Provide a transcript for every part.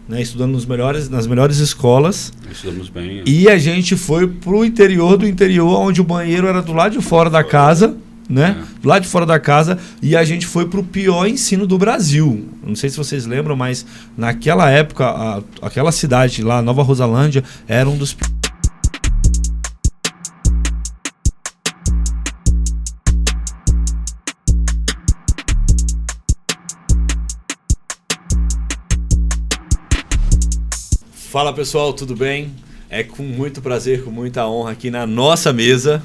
né, estudando nas melhores escolas. Estudamos bem. E a gente foi pro interior do interior, onde o banheiro era do lado de fora da casa, né? Do lado de fora da casa, e a gente foi pro pior ensino do Brasil. Não sei se vocês lembram, mas naquela época, aquela cidade lá, Nova Rosalândia, era um dos... Fala pessoal, tudo bem? É com muito prazer, com muita honra aqui na nossa mesa,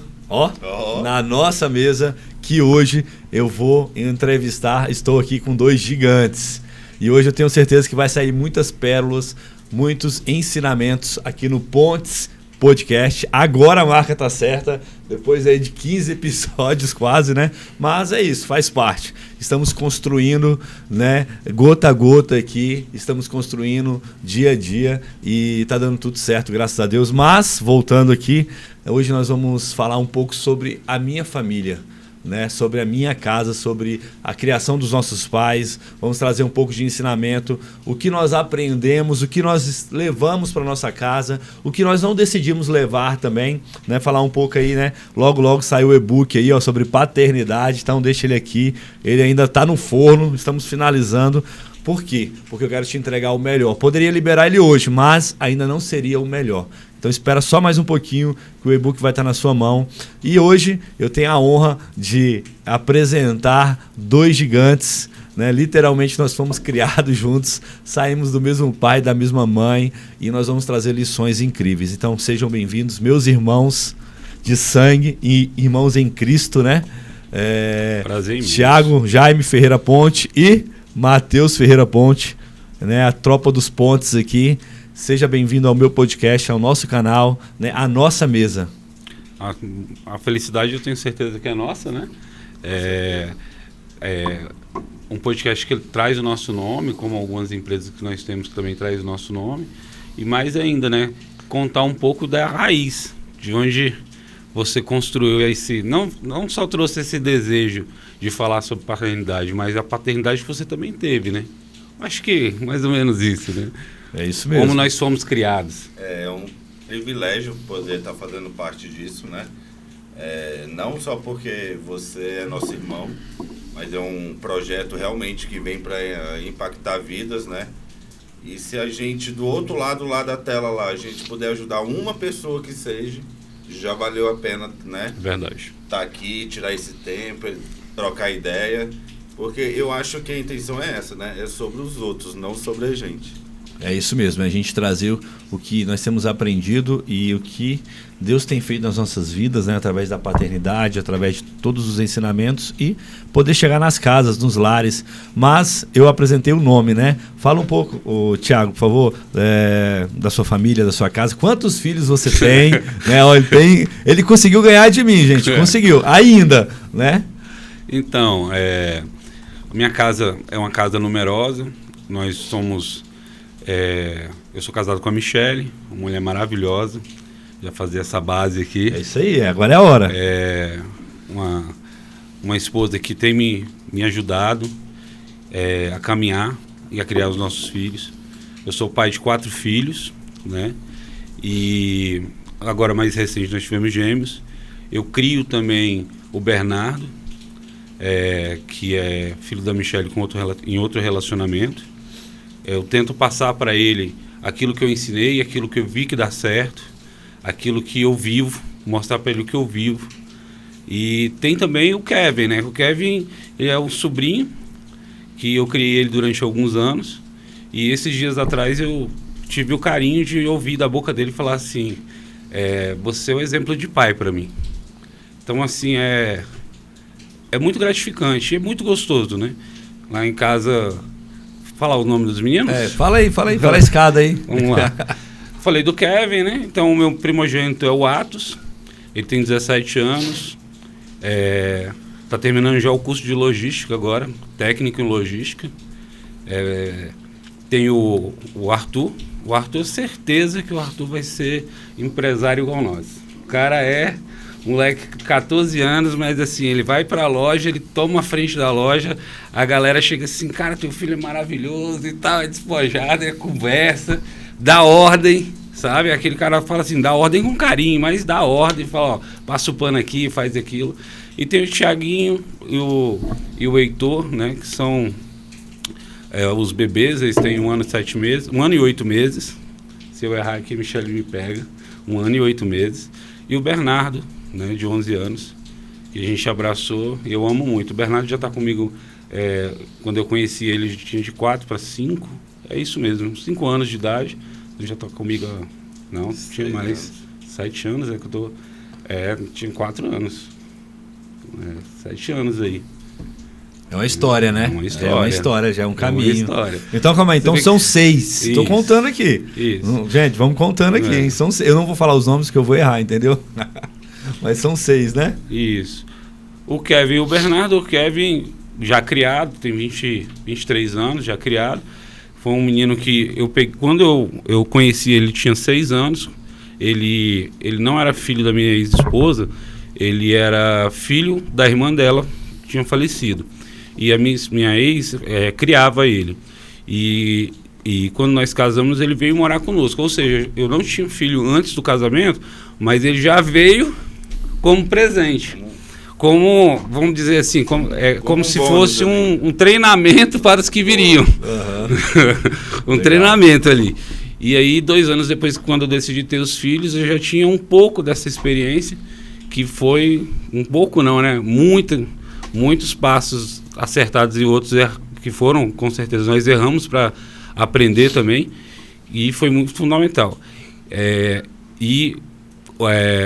na nossa mesa, que hoje eu vou entrevistar, estou aqui com dois gigantes. E hoje eu tenho certeza que vai sair muitas pérolas, muitos ensinamentos aqui no Pontes Podcast. Agora a marca tá certa, depois aí de 15 episódios quase, né? Mas é isso, faz parte. Estamos construindo, né, gota a gota aqui, estamos construindo dia a dia e tá dando tudo certo, graças a Deus. Mas, voltando aqui, hoje nós vamos falar um pouco sobre a minha família, né, sobre a minha casa, sobre a criação dos nossos pais. Vamos trazer um pouco de ensinamento, o que nós aprendemos, o que nós levamos para nossa casa, o que nós não decidimos levar também, né? Falar um pouco aí, né? Logo saiu o e-book aí, ó, sobre paternidade, então deixa ele aqui. Ele ainda está no forno, estamos finalizando. Por quê? Porque eu quero te entregar o melhor. Poderia liberar ele hoje, mas ainda não seria o melhor. Então espera só mais um pouquinho que o e-book vai estar na sua mão. E hoje eu tenho a honra de apresentar dois gigantes, né? Literalmente nós fomos criados juntos, saímos do mesmo pai, da mesma mãe, e nós vamos trazer lições incríveis. Então sejam bem-vindos, meus irmãos de sangue e irmãos em Cristo, né? Prazer imenso. Thiago Jaime Ferreira Ponte e Matheus Ferreira Ponte, né? A tropa dos pontes aqui. Seja bem-vindo ao meu podcast, ao nosso canal, né? A nossa mesa. A felicidade eu tenho certeza que é nossa, né? É um podcast que traz o nosso nome, como algumas empresas que nós temos que também traz o nosso nome. E mais ainda, né? Contar um pouco da raiz, de onde você construiu esse... Não só trouxe esse desejo de falar sobre paternidade, mas a paternidade que você também teve, né? Acho que mais ou menos isso, né? É isso mesmo. Como nós fomos criados. É um privilégio poder estar fazendo parte disso, né? Não só porque você é nosso irmão, mas é um projeto realmente que vem para impactar vidas, né? E se a gente, do outro lado lá da tela, lá, a gente puder ajudar uma pessoa que seja, já valeu a pena, né? Verdade. Tá aqui, tirar esse tempo, trocar ideia, porque eu acho que a intenção é essa, né? É sobre os outros, não sobre a gente. É isso mesmo, a gente trazer o que nós temos aprendido e o que Deus tem feito nas nossas vidas, né, através da paternidade, através de todos os ensinamentos e poder chegar nas casas, nos lares. Mas eu apresentei o nome, né? Fala um pouco, Thiago, por favor, da sua família, da sua casa. Quantos filhos você tem? Né? Ó, ele conseguiu ganhar de mim, gente, conseguiu, ainda, né? Então, minha casa é uma casa numerosa, nós somos... eu sou casado com a Michele, uma mulher maravilhosa, já fazia essa base aqui. É isso aí, agora é a hora. Uma esposa que tem me ajudado a caminhar e a criar os nossos filhos. Eu sou pai de 4 filhos, né? E agora mais recente nós tivemos gêmeos. Eu crio também o Bernardo, que é filho da Michele em outro relacionamento. Eu tento passar para ele aquilo que eu ensinei, aquilo que eu vi que dá certo, aquilo que eu vivo, mostrar para ele o que eu vivo. E tem também o Kevin, né? O Kevin, ele é um sobrinho que eu criei ele durante alguns anos. E esses dias atrás eu tive o carinho de ouvir da boca dele falar assim, você é um exemplo de pai para mim. Então, assim, é muito gratificante, é muito gostoso, né? Lá em casa... Falar o nome dos meninos? Fala a escada aí. Vamos lá. Falei do Kevin, né? Então, o meu primogênito é o Atos. Ele tem 17 anos. Tá terminando já o curso de logística agora, técnico em logística. Tem o Arthur. O Arthur, certeza que o Arthur vai ser empresário igual nós. O cara é Moleque, 14 anos, mas assim, ele vai pra loja, ele toma a frente da loja, a galera chega assim, cara, teu filho é maravilhoso e tal, é despojado, é conversa, dá ordem, sabe? Aquele cara fala assim, dá ordem com carinho, mas dá ordem, fala, ó, passa o pano aqui, faz aquilo. E tem o Thiaguinho e o Heitor, né, que são os bebês, eles têm 1 ano e 7 meses, 1 ano e 8 meses, se eu errar aqui, Michele me pega, 1 ano e 8 meses, e o Bernardo, né, de 11 anos, que a gente abraçou, e eu amo muito. O Bernardo já está comigo, quando eu conheci ele, ele tinha de 4 para 5, é isso mesmo, 5 anos de idade, ele já está comigo, não, tinha mais, 7 anos, que eu tô, tinha 4 anos, 7 anos aí. É uma história, né? É uma história, já é um caminho. É uma história. Então, calma aí. Então, são 6. Estou contando aqui. Isso. Gente, vamos contando aqui, hein? São 6. Eu não vou falar os nomes que eu vou errar, entendeu? Mas são 6, né? Isso. O Kevin e o Bernardo. O Kevin já criado, tem 23 anos, já criado. Foi um menino que eu peguei... Quando eu conheci ele, tinha 6 anos. Ele não era filho da minha ex-esposa. Ele era filho da irmã dela, que tinha falecido. E a minha ex criava ele. E quando nós casamos, ele veio morar conosco. Ou seja, eu não tinha filho antes do casamento, mas ele já veio como presente. Como, vamos dizer assim, como se fosse um treinamento para os que viriam. Uhum. Um treinamento ali. E aí, 2 anos depois, quando eu decidi ter os filhos, eu já tinha um pouco dessa experiência, que foi, um pouco não, né? Muitos passos acertados e outros que foram, com certeza, nós erramos para aprender também, e foi muito fundamental.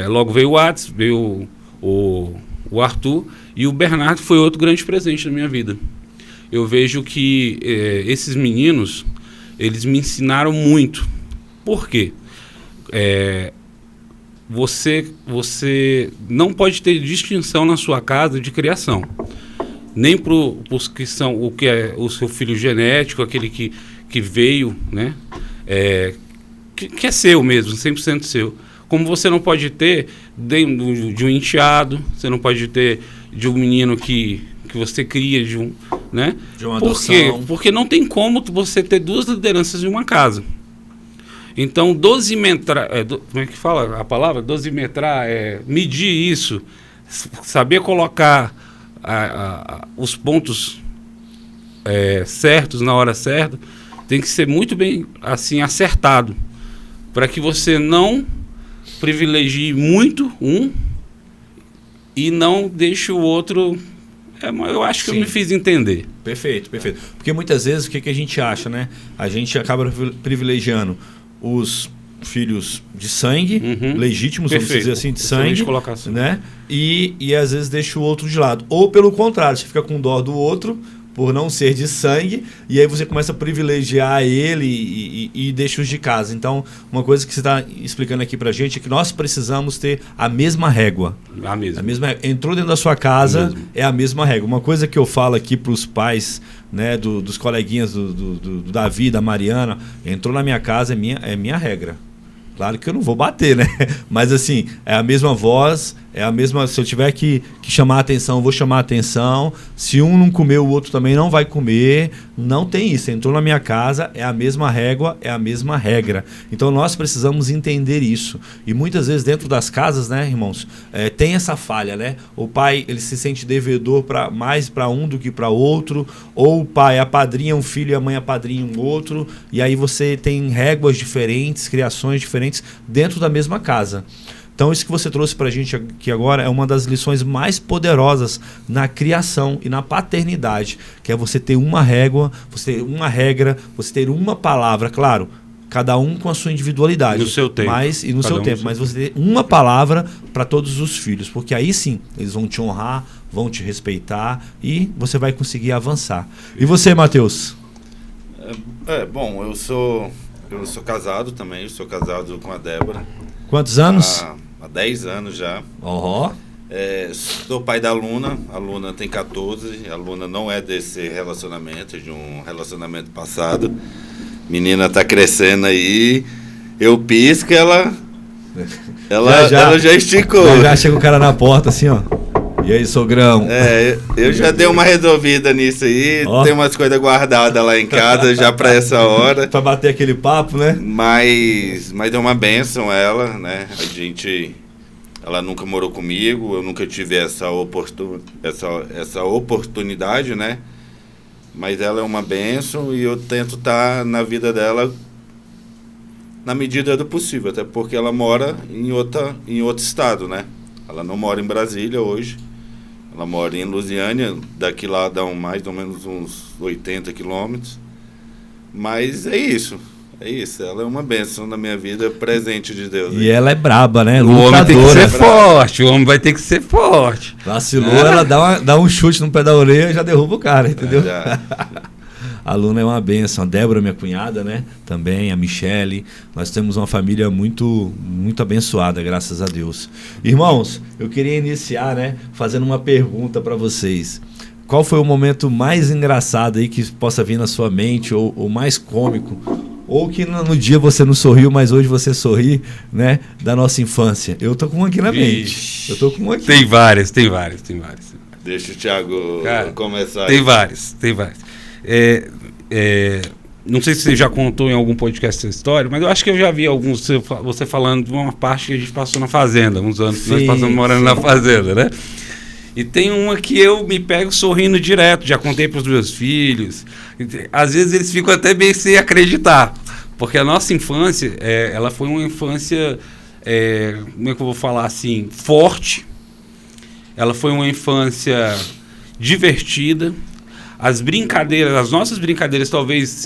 Logo veio o Atos, veio o Arthur, e o Bernardo foi outro grande presente na minha vida. Eu vejo que esses meninos, eles me ensinaram muito. Por quê? Você não pode ter distinção na sua casa de criação. Nem para os que são o que é o seu filho genético, aquele que veio, né? Que é seu mesmo, 100% seu. Como você não pode ter de um enteado, você não pode ter de um menino que você cria de um, né? De uma adoção. Por quê? Porque não tem como você ter 2 lideranças em uma casa. Então, dosimetrar, como é que fala a palavra? Dosimetrar, medir isso, saber colocar os pontos certos na hora certa, tem que ser muito bem assim acertado, para que você não privilegie muito um e não deixe o outro. Eu acho que eu me fiz entender. Perfeito. Porque muitas vezes o que a gente acha, né? A gente acaba privilegiando os filhos de sangue, legítimos, vamos dizer assim, de sangue, né? E às vezes deixa o outro de lado. Ou pelo contrário, você fica com dó do outro por não ser de sangue, e aí você começa a privilegiar ele e deixa os de casa. Então, uma coisa que você está explicando aqui pra gente é que nós precisamos ter a mesma régua. A mesma. Entrou dentro da sua casa, é a mesma régua. Uma coisa que eu falo aqui pros pais, né, dos coleguinhas do Davi, da Mariana, entrou na minha casa, é minha regra. Claro que eu não vou bater, né? Mas assim, é a mesma voz, é a mesma... Se eu tiver que chamar a atenção, eu vou chamar a atenção. Se um não comer, o outro também não vai comer. Não tem isso. Entrou na minha casa, é a mesma régua, é a mesma regra. Então nós precisamos entender isso. E muitas vezes dentro das casas, né, irmãos, tem essa falha, né? O pai, ele se sente devedor mais para um do que para outro. Ou o pai apadrinha um filho e a mãe apadrinha um outro. E aí você tem réguas diferentes, criações diferentes dentro da mesma casa. Então isso que você trouxe para a gente aqui agora é uma das lições mais poderosas na criação e na paternidade, que é você ter uma régua, você ter uma regra, você ter uma palavra, claro, cada um com a sua individualidade. No seu tempo. Mas você ter uma palavra para todos os filhos, porque aí sim, eles vão te honrar, vão te respeitar e você vai conseguir avançar. E você, Matheus? Bom, eu sou casado também, sou casado com a Débora. Quantos anos? Há 10 anos já. Sou pai da Luna, a Luna tem 14, a Luna não é desse relacionamento, é de um relacionamento passado. Menina tá crescendo aí, eu pisco, ela Ela já esticou. Já chega o cara na porta assim, ó. E aí, sogrão? Eu já dei uma resolvida nisso aí. Tem umas coisas guardadas lá em casa já pra essa hora. Pra bater aquele papo, né? Mas é uma bênção ela, né? Ela nunca morou comigo, eu nunca tive essa oportunidade, né? Mas ela é uma bênção e eu tento estar na vida dela na medida do possível, até porque ela mora em outro estado, né? Ela não mora em Brasília hoje, ela mora em Lusiânia, daqui lá dá mais ou menos uns 80 quilômetros, mas é isso, ela é uma bênção na minha vida, presente de Deus. E ela é braba, né? O homem tem que ser forte, o homem vai ter que ser forte. Vacilou, ela dá um chute no pé da orelha e já derruba o cara, entendeu? A Luna é uma bênção, a Débora, minha cunhada, né? Também, a Michele. Nós temos uma família muito, muito abençoada, graças a Deus. Irmãos, eu queria iniciar, né, fazendo uma pergunta para vocês. Qual foi o momento mais engraçado aí que possa vir na sua mente, ou mais cômico, ou que no dia você não sorriu, mas hoje você sorri, né, da nossa infância? Eu tô com um aqui na mente. Eu tô com um aqui. Tem várias. Deixa o Thiago começar. Tem várias. Não sei se você já contou em algum podcast essa história, mas eu acho que eu já vi você falando de uma parte que a gente passou na fazenda, uns anos que nós passamos morando na fazenda, né? E tem uma que eu me pego sorrindo direto, já contei para os meus filhos. Às vezes eles ficam até bem sem acreditar, porque a nossa infância, ela foi uma infância, como é que eu vou falar assim, forte. Ela foi uma infância divertida. As nossas brincadeiras talvez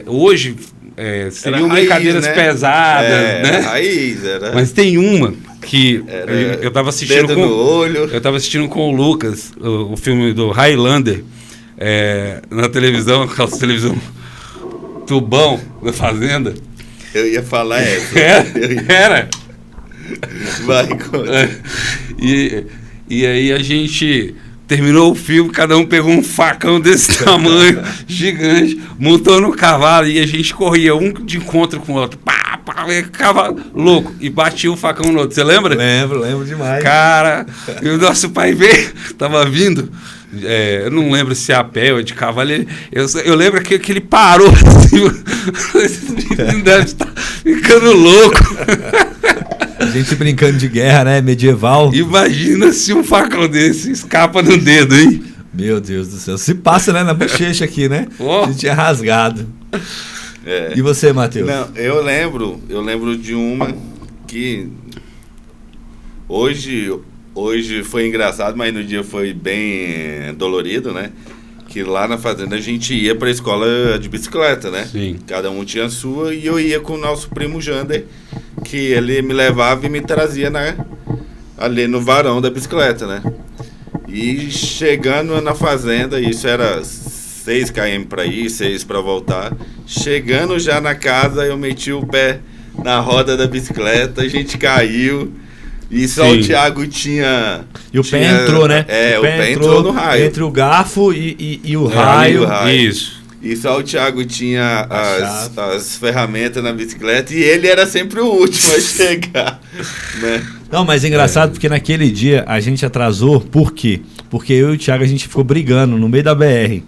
hoje seriam brincadeiras, né? Pesadas, né? Raiz, era. Mas tem uma que eu estava assistindo dedo no olho. Eu estava assistindo com o Lucas o filme do Highlander na televisão, aquela televisão tubão da fazenda. Eu ia falar essa. Era. Vai, conta. E aí a gente terminou o filme, cada um pegou um facão desse tamanho, gigante, montou no cavalo e a gente corria um de encontro com o outro. Cavalo louco. E batia o facão no outro. Você lembra? Lembro demais. Cara, e o nosso pai veio, tava vindo. Eu não lembro se é a pé ou de cavalo. Eu lembro que ele parou assim. Esse menino deve estar ficando louco. A gente brincando de guerra, né? Medieval. Imagina se um facão desse escapa no dedo, hein? Meu Deus do céu. Se passa, né? Na bochecha aqui, né? A gente tinha rasgado. E você, Matheus? Não, eu lembro de uma que hoje foi engraçado, mas no dia foi bem dolorido, né? Que lá na fazenda a gente ia para a escola de bicicleta, né? Sim. Cada um tinha a sua e eu ia com o nosso primo Jander, que ele me levava e me trazia, né, ali no varão da bicicleta, né? E chegando na fazenda, isso era 6 km para ir, 6 para voltar. Chegando já na casa, eu meti o pé na roda da bicicleta, a gente caiu. E só o Thiago tinha... E o pé entrou, né? O pé entrou no raio. Entre o garfo e o raio. Isso. E só o Thiago tinha as ferramentas na bicicleta e ele era sempre o último a chegar, né? Não, mas é engraçado porque naquele dia a gente atrasou. Por quê? Porque eu e o Thiago a gente ficou brigando no meio da BR.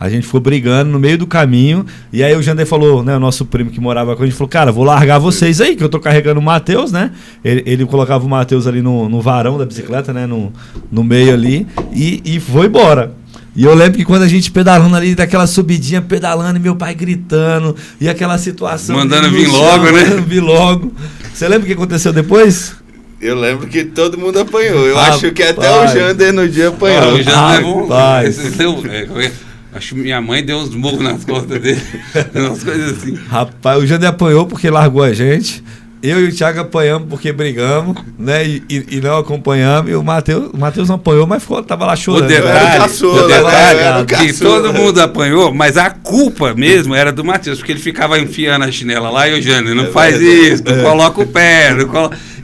A gente ficou brigando no meio do caminho. E aí o Jander falou, né? O nosso primo que morava com a gente falou, cara, vou largar vocês aí, que eu tô carregando o Matheus, né? Ele colocava o Matheus ali no varão da bicicleta, né? No meio ali. E foi embora. E eu lembro que quando a gente pedalando ali, daquela subidinha, pedalando, e meu pai gritando, e aquela situação... Mandando vir logo, né? Mandando vir logo. Você lembra o que aconteceu depois? Eu lembro que todo mundo apanhou. Eu acho que até o Jander no dia apanhou. O Jander acho que minha mãe deu uns murros nas costas dele. Umas coisas assim. Rapaz, o Jander apanhou porque largou a gente. Eu e o Thiago apanhamos porque brigamos, né? E não acompanhamos. E o Matheus não apanhou, mas tava lá chorando. O detalhe é que todo mundo apanhou, mas a culpa mesmo era do Matheus, porque ele ficava enfiando a chinela lá e o Jânio, não faz isso, não coloca o pé.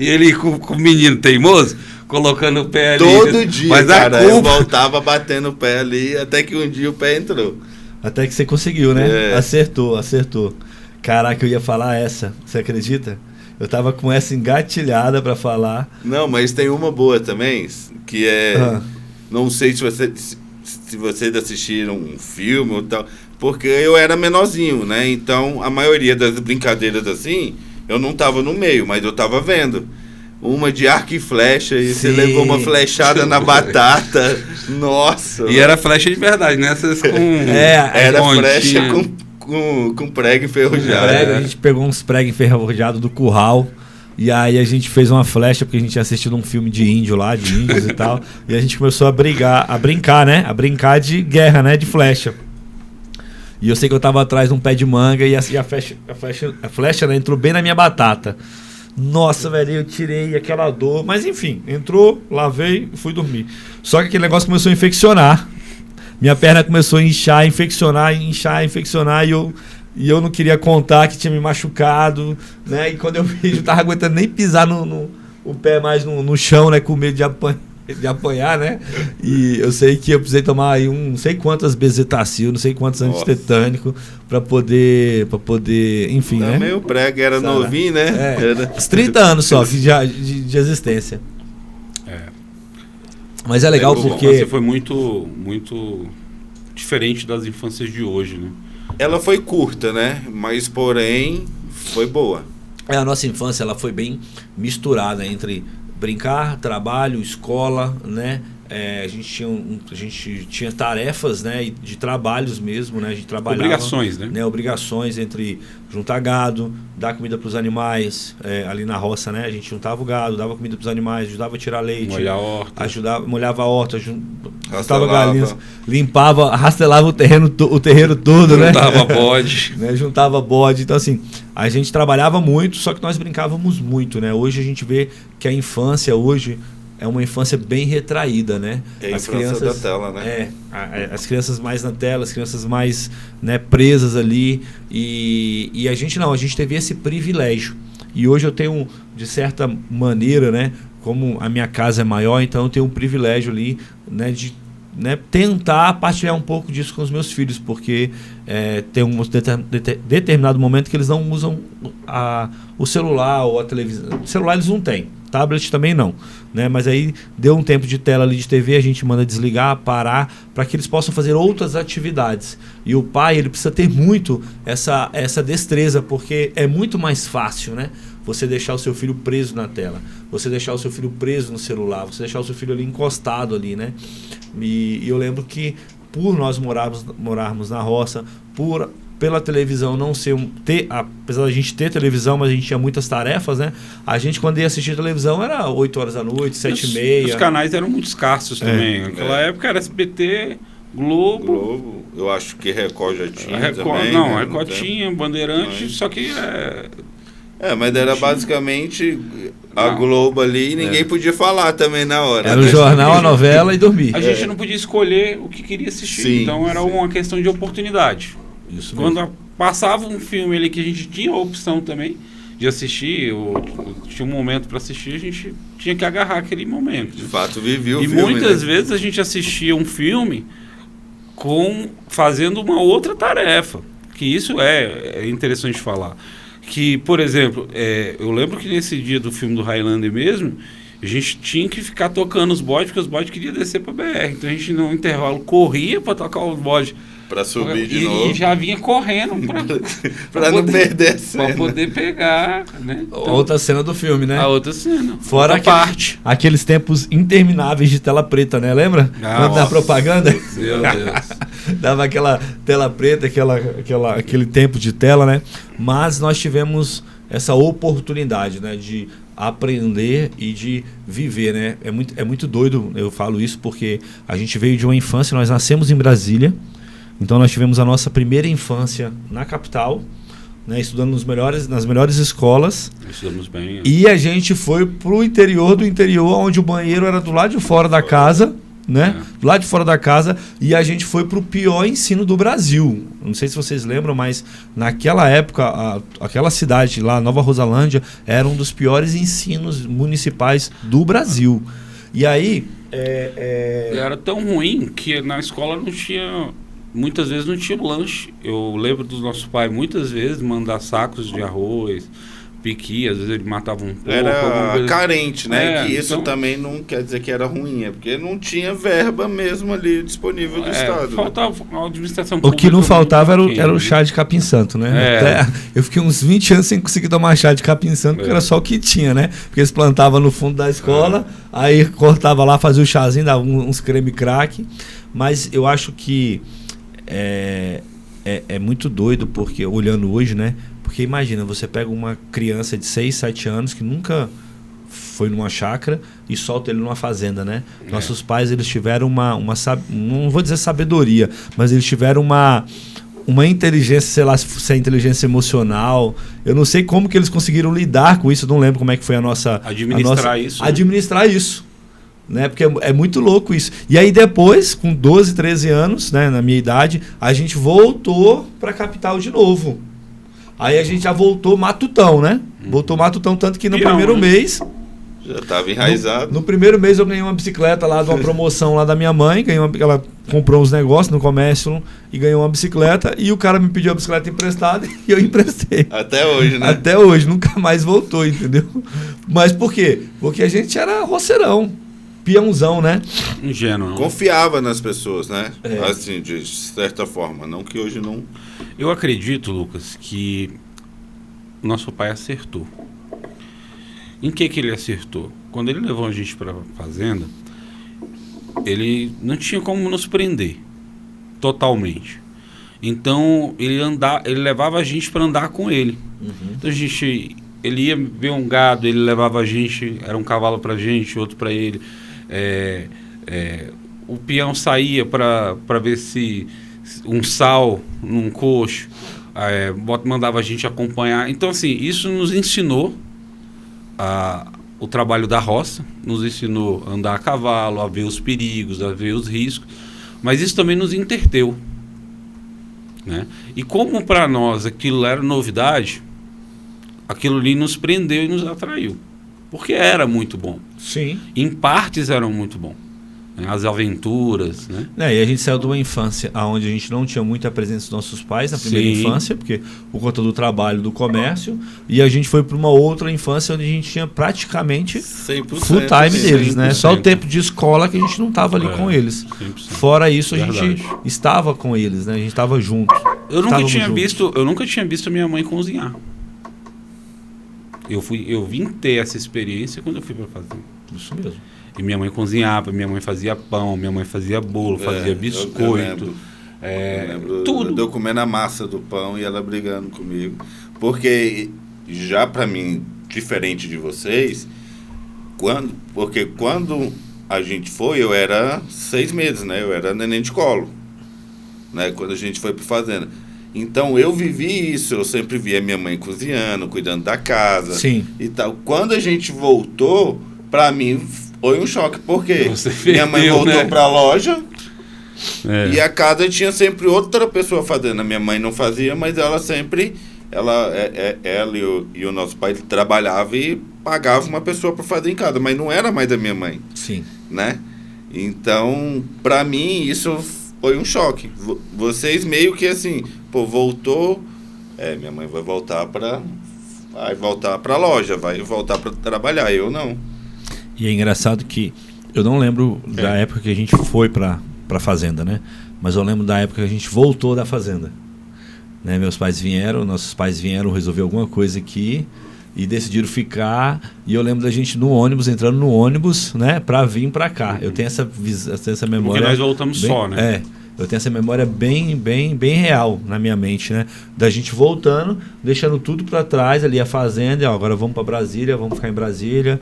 E ele com o menino teimoso, colocando o pé ali. Todo dia, mas cara, eu voltava batendo o pé ali, até que um dia o pé entrou. Até que você conseguiu, né? Acertou. Caraca, eu ia falar essa, você acredita? Eu tava com essa engatilhada pra falar. Não, mas tem uma boa também, que é... Não sei se vocês assistiram um filme ou tal, porque eu era menorzinho, né? Então, a maioria das brincadeiras assim, eu não tava no meio, mas eu tava vendo. Uma de arco e flecha, e você levou uma flechada na batata. Nossa! E era flecha de verdade, né? Essas com... era flecha com prego enferrujado. A gente pegou uns pregos enferrujados do curral. E aí a gente fez uma flecha, porque a gente tinha assistido um filme de índio lá, de índios e tal. E a gente começou a brincar, né? A brincar de guerra, né? De flecha. E eu sei que eu tava atrás de um pé de manga e a flecha né, entrou bem na minha batata. Nossa, velho, eu tirei aquela dor. Mas enfim, entrou, lavei e fui dormir. Só que aquele negócio começou a infeccionar. Minha perna começou a inchar, infeccionar. E eu não queria contar que tinha me machucado, né? E quando eu vi, eu tava aguentando nem pisar o pé mais no chão, né? Com medo de apanhar, né? E eu sei que eu precisei tomar aí não sei quantas bezetacil, não sei quantos antitetânicos para poder, enfim, né? Também o prego era novinho, né? Era... Uns 30 anos só de existência. Mas é legal porque... Você foi muito, muito diferente das infâncias de hoje, né? Ela foi curta, né? Mas, porém, foi boa. A nossa infância ela foi bem misturada entre brincar, trabalho, escola, né? A gente tinha tarefas, né, de trabalhos mesmo, né? A gente trabalhava, obrigações, né? Obrigações entre juntar gado, dar comida para os animais, ali na roça, né? A gente juntava o gado, dava comida para os animais, ajudava a tirar leite, molhava a horta, juntava galinhas, limpava, rastelava o terreiro todo, né? Juntava bode. Né? Juntava bode. Então, assim, a gente trabalhava muito, só que nós brincávamos muito, né? Hoje a gente vê que a infância hoje é uma infância bem retraída, né? As crianças da tela, né? As crianças mais na tela, as crianças mais, né, presas ali. E a gente não, a gente teve esse privilégio. E hoje eu tenho, de certa maneira, né? Como a minha casa é maior, então eu tenho um privilégio ali, né? De tentar partilhar um pouco disso com os meus filhos, porque tem um determinado momento que eles não usam o celular ou a televisão. O celular eles não têm, tablet também não, né? Mas aí deu um tempo de tela ali de TV, a gente manda desligar, parar, para que eles possam fazer outras atividades. E o pai, ele precisa ter muito essa destreza, porque é muito mais fácil, né? Você deixar o seu filho preso na tela, você deixar o seu filho preso no celular, você deixar o seu filho ali encostado ali, né? E eu lembro que por nós morarmos na roça, pela televisão não ser apesar da gente ter televisão, mas a gente tinha muitas tarefas, né? A gente, quando ia assistir televisão, era 8 horas da noite, 7h30. Os canais eram muito escassos também. Naquela época era SBT, Globo. Eu acho que Record já tinha Record, também. Não, Record tinha, Bandeirante, só que... mas era basicamente a Globo ali e ninguém podia falar também na hora. Era o jornal, a novela e dormir. A gente não podia escolher o que queria assistir, sim, então era uma questão de oportunidade. Isso Quando mesmo. Passava um filme ali que a gente tinha a opção também de assistir, ou tinha um momento para assistir, a gente tinha que agarrar aquele momento. De fato, vivia o filme. E muitas vezes a gente assistia um filme fazendo uma outra tarefa, que isso é interessante falar. Que, por exemplo, eu lembro que nesse dia do filme do Highlander mesmo, a gente tinha que ficar tocando os bodes, porque os bodes queriam descer para BR. Então a gente, no intervalo, corria para tocar os bodes. Para subir de novo. E já vinha correndo para não perder a cena. Para poder pegar, né? Então, outra cena do filme, né? A outra cena. Fora parte. Aqueles tempos intermináveis de tela preta, né? Lembra? Na propaganda? Meu Deus. Dava aquela tela preta, aquele tempo de tela, né? Mas nós tivemos essa oportunidade, né? De aprender e de viver, né? É muito doido, eu falo isso, porque a gente veio de uma infância, nós nascemos em Brasília. Então nós tivemos a nossa primeira infância na capital, né, estudando nas melhores escolas. Estudamos bem. E a gente foi pro interior do interior, onde o banheiro era do lado de fora da casa, né? Do lado de fora da casa, e a gente foi pro pior ensino do Brasil. Não sei se vocês lembram, mas naquela época, aquela cidade lá, Nova Rosalândia, era um dos piores ensinos municipais do Brasil. E aí... Era tão ruim que na escola não tinha... Muitas vezes não tinha lanche. Eu lembro dos nossos pais muitas vezes mandar sacos de arroz piqui, às vezes ele matava um porco. Era carente, né? Que isso então, também não quer dizer que era ruim, é porque não tinha verba mesmo ali disponível do Estado. Faltava a administração O pública. que não faltava muito era o pequena, chá de capim-santo, né? É. Até eu fiquei uns 20 anos sem conseguir tomar chá de capim-santo, porque era só o que tinha, né? Porque eles plantavam no fundo da escola, aí cortava lá, fazia o chazinho, dava uns creme crack. Mas eu acho que é muito doido, porque olhando hoje, né? Porque imagina, você pega uma criança de 6, 7 anos que nunca foi numa chácara e solta ele numa fazenda, né? Nossos pais, eles tiveram não vou dizer sabedoria, mas eles tiveram uma inteligência, sei lá se é inteligência emocional. Eu não sei como que eles conseguiram lidar com isso, eu não lembro como é que foi administrar isso. Né? Porque é muito louco isso. E aí depois, com 12, 13 anos, né, na minha idade, a gente voltou para a capital de novo. Aí a gente já voltou matutão, né? Voltou matutão, tanto que no primeiro mês... Já estava enraizado. No primeiro mês eu ganhei uma bicicleta lá de uma promoção lá da minha mãe. Ela comprou uns negócios no comércio e ganhou uma bicicleta. E o cara me pediu a bicicleta emprestada e eu emprestei. Até hoje, né? Até hoje, nunca mais voltou, entendeu? Mas por quê? Porque a gente era roceirão, peãozão, né? Ingênuo. Confiava nas pessoas, né? Assim, de certa forma. Não que hoje não... Eu acredito, Lucas, que nosso pai acertou. Em que ele acertou? Quando ele levou a gente para a fazenda, ele não tinha como nos prender totalmente. Então ele levava a gente para andar com ele. Então ele ia ver um gado, ele levava a gente, era um cavalo para a gente, outro para ele. O peão saía para ver se um sal num coxo, mandava a gente acompanhar. Então assim, isso nos ensinou o trabalho da roça, nos ensinou a andar a cavalo, a ver os perigos, a ver os riscos, mas isso também nos entreteu, né? E como para nós aquilo era novidade, aquilo ali nos prendeu e nos atraiu, porque era muito bom. Sim. Em partes eram muito bom, né? As aventuras, né? E a gente saiu de uma infância onde a gente não tinha muita presença dos nossos pais na primeira infância, porque por conta do trabalho, do comércio, e a gente foi para uma outra infância onde a gente tinha praticamente 100%, full time deles, né? 100%. Só o tempo de escola que a gente não estava ali com eles. 100%. Fora isso, a gente Verdade. estava com eles, né? A gente estava junto. Eu nunca tinha visto minha mãe cozinhar. Eu vim ter essa experiência quando eu fui para fazenda. Isso mesmo. E minha mãe cozinhava, minha mãe fazia pão, minha mãe fazia bolo, fazia biscoito. Eu lembro tudo. de eu comendo a massa do pão e ela brigando comigo. Porque já para mim, diferente de vocês, porque quando a gente foi, eu era 6 meses, né? Eu era neném de colo, né? Quando a gente foi para fazenda. Então eu vivi isso, eu sempre via minha mãe cozinhando, cuidando da casa. Sim. E tal. Quando a gente voltou, para mim foi um choque, porque minha mãe voltou, né, para a loja e a casa tinha sempre outra pessoa fazendo. A minha mãe não fazia, mas ela sempre, ela e o nosso pai trabalhava e pagava uma pessoa para fazer em casa, mas não era mais da minha mãe. Sim. Né? Então, para mim, isso foi um choque. Vocês meio que assim, pô, voltou, minha mãe vai voltar para a loja, vai voltar para trabalhar, eu não. E é engraçado que eu não lembro da época que a gente foi para a fazenda, né? Mas eu lembro da época que a gente voltou da fazenda. Né? Nossos pais vieram resolver alguma coisa aqui e decidiram ficar. E eu lembro da gente no ônibus, entrando no ônibus, né? Para vir para cá. Eu tenho essa memória. Porque nós voltamos bem, só, né? Eu tenho essa memória bem real na minha mente, né? Da gente voltando, deixando tudo para trás ali, a fazenda, agora vamos para Brasília, vamos ficar em Brasília,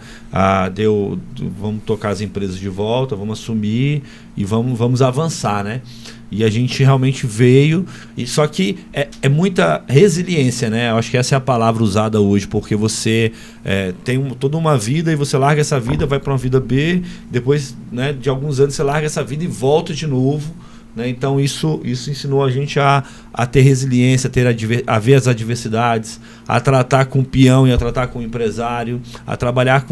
vamos tocar as empresas de volta, vamos assumir e vamos avançar, né? E a gente realmente veio, só que é muita resiliência, né? Eu acho que essa é a palavra usada hoje, porque você tem toda uma vida e você larga essa vida, vai para uma vida B, depois, né, de alguns anos você larga essa vida e volta de novo. Né? Então isso ensinou a gente a ter resiliência, a ver as adversidades, a tratar com o peão e a tratar com o empresário, a trabalhar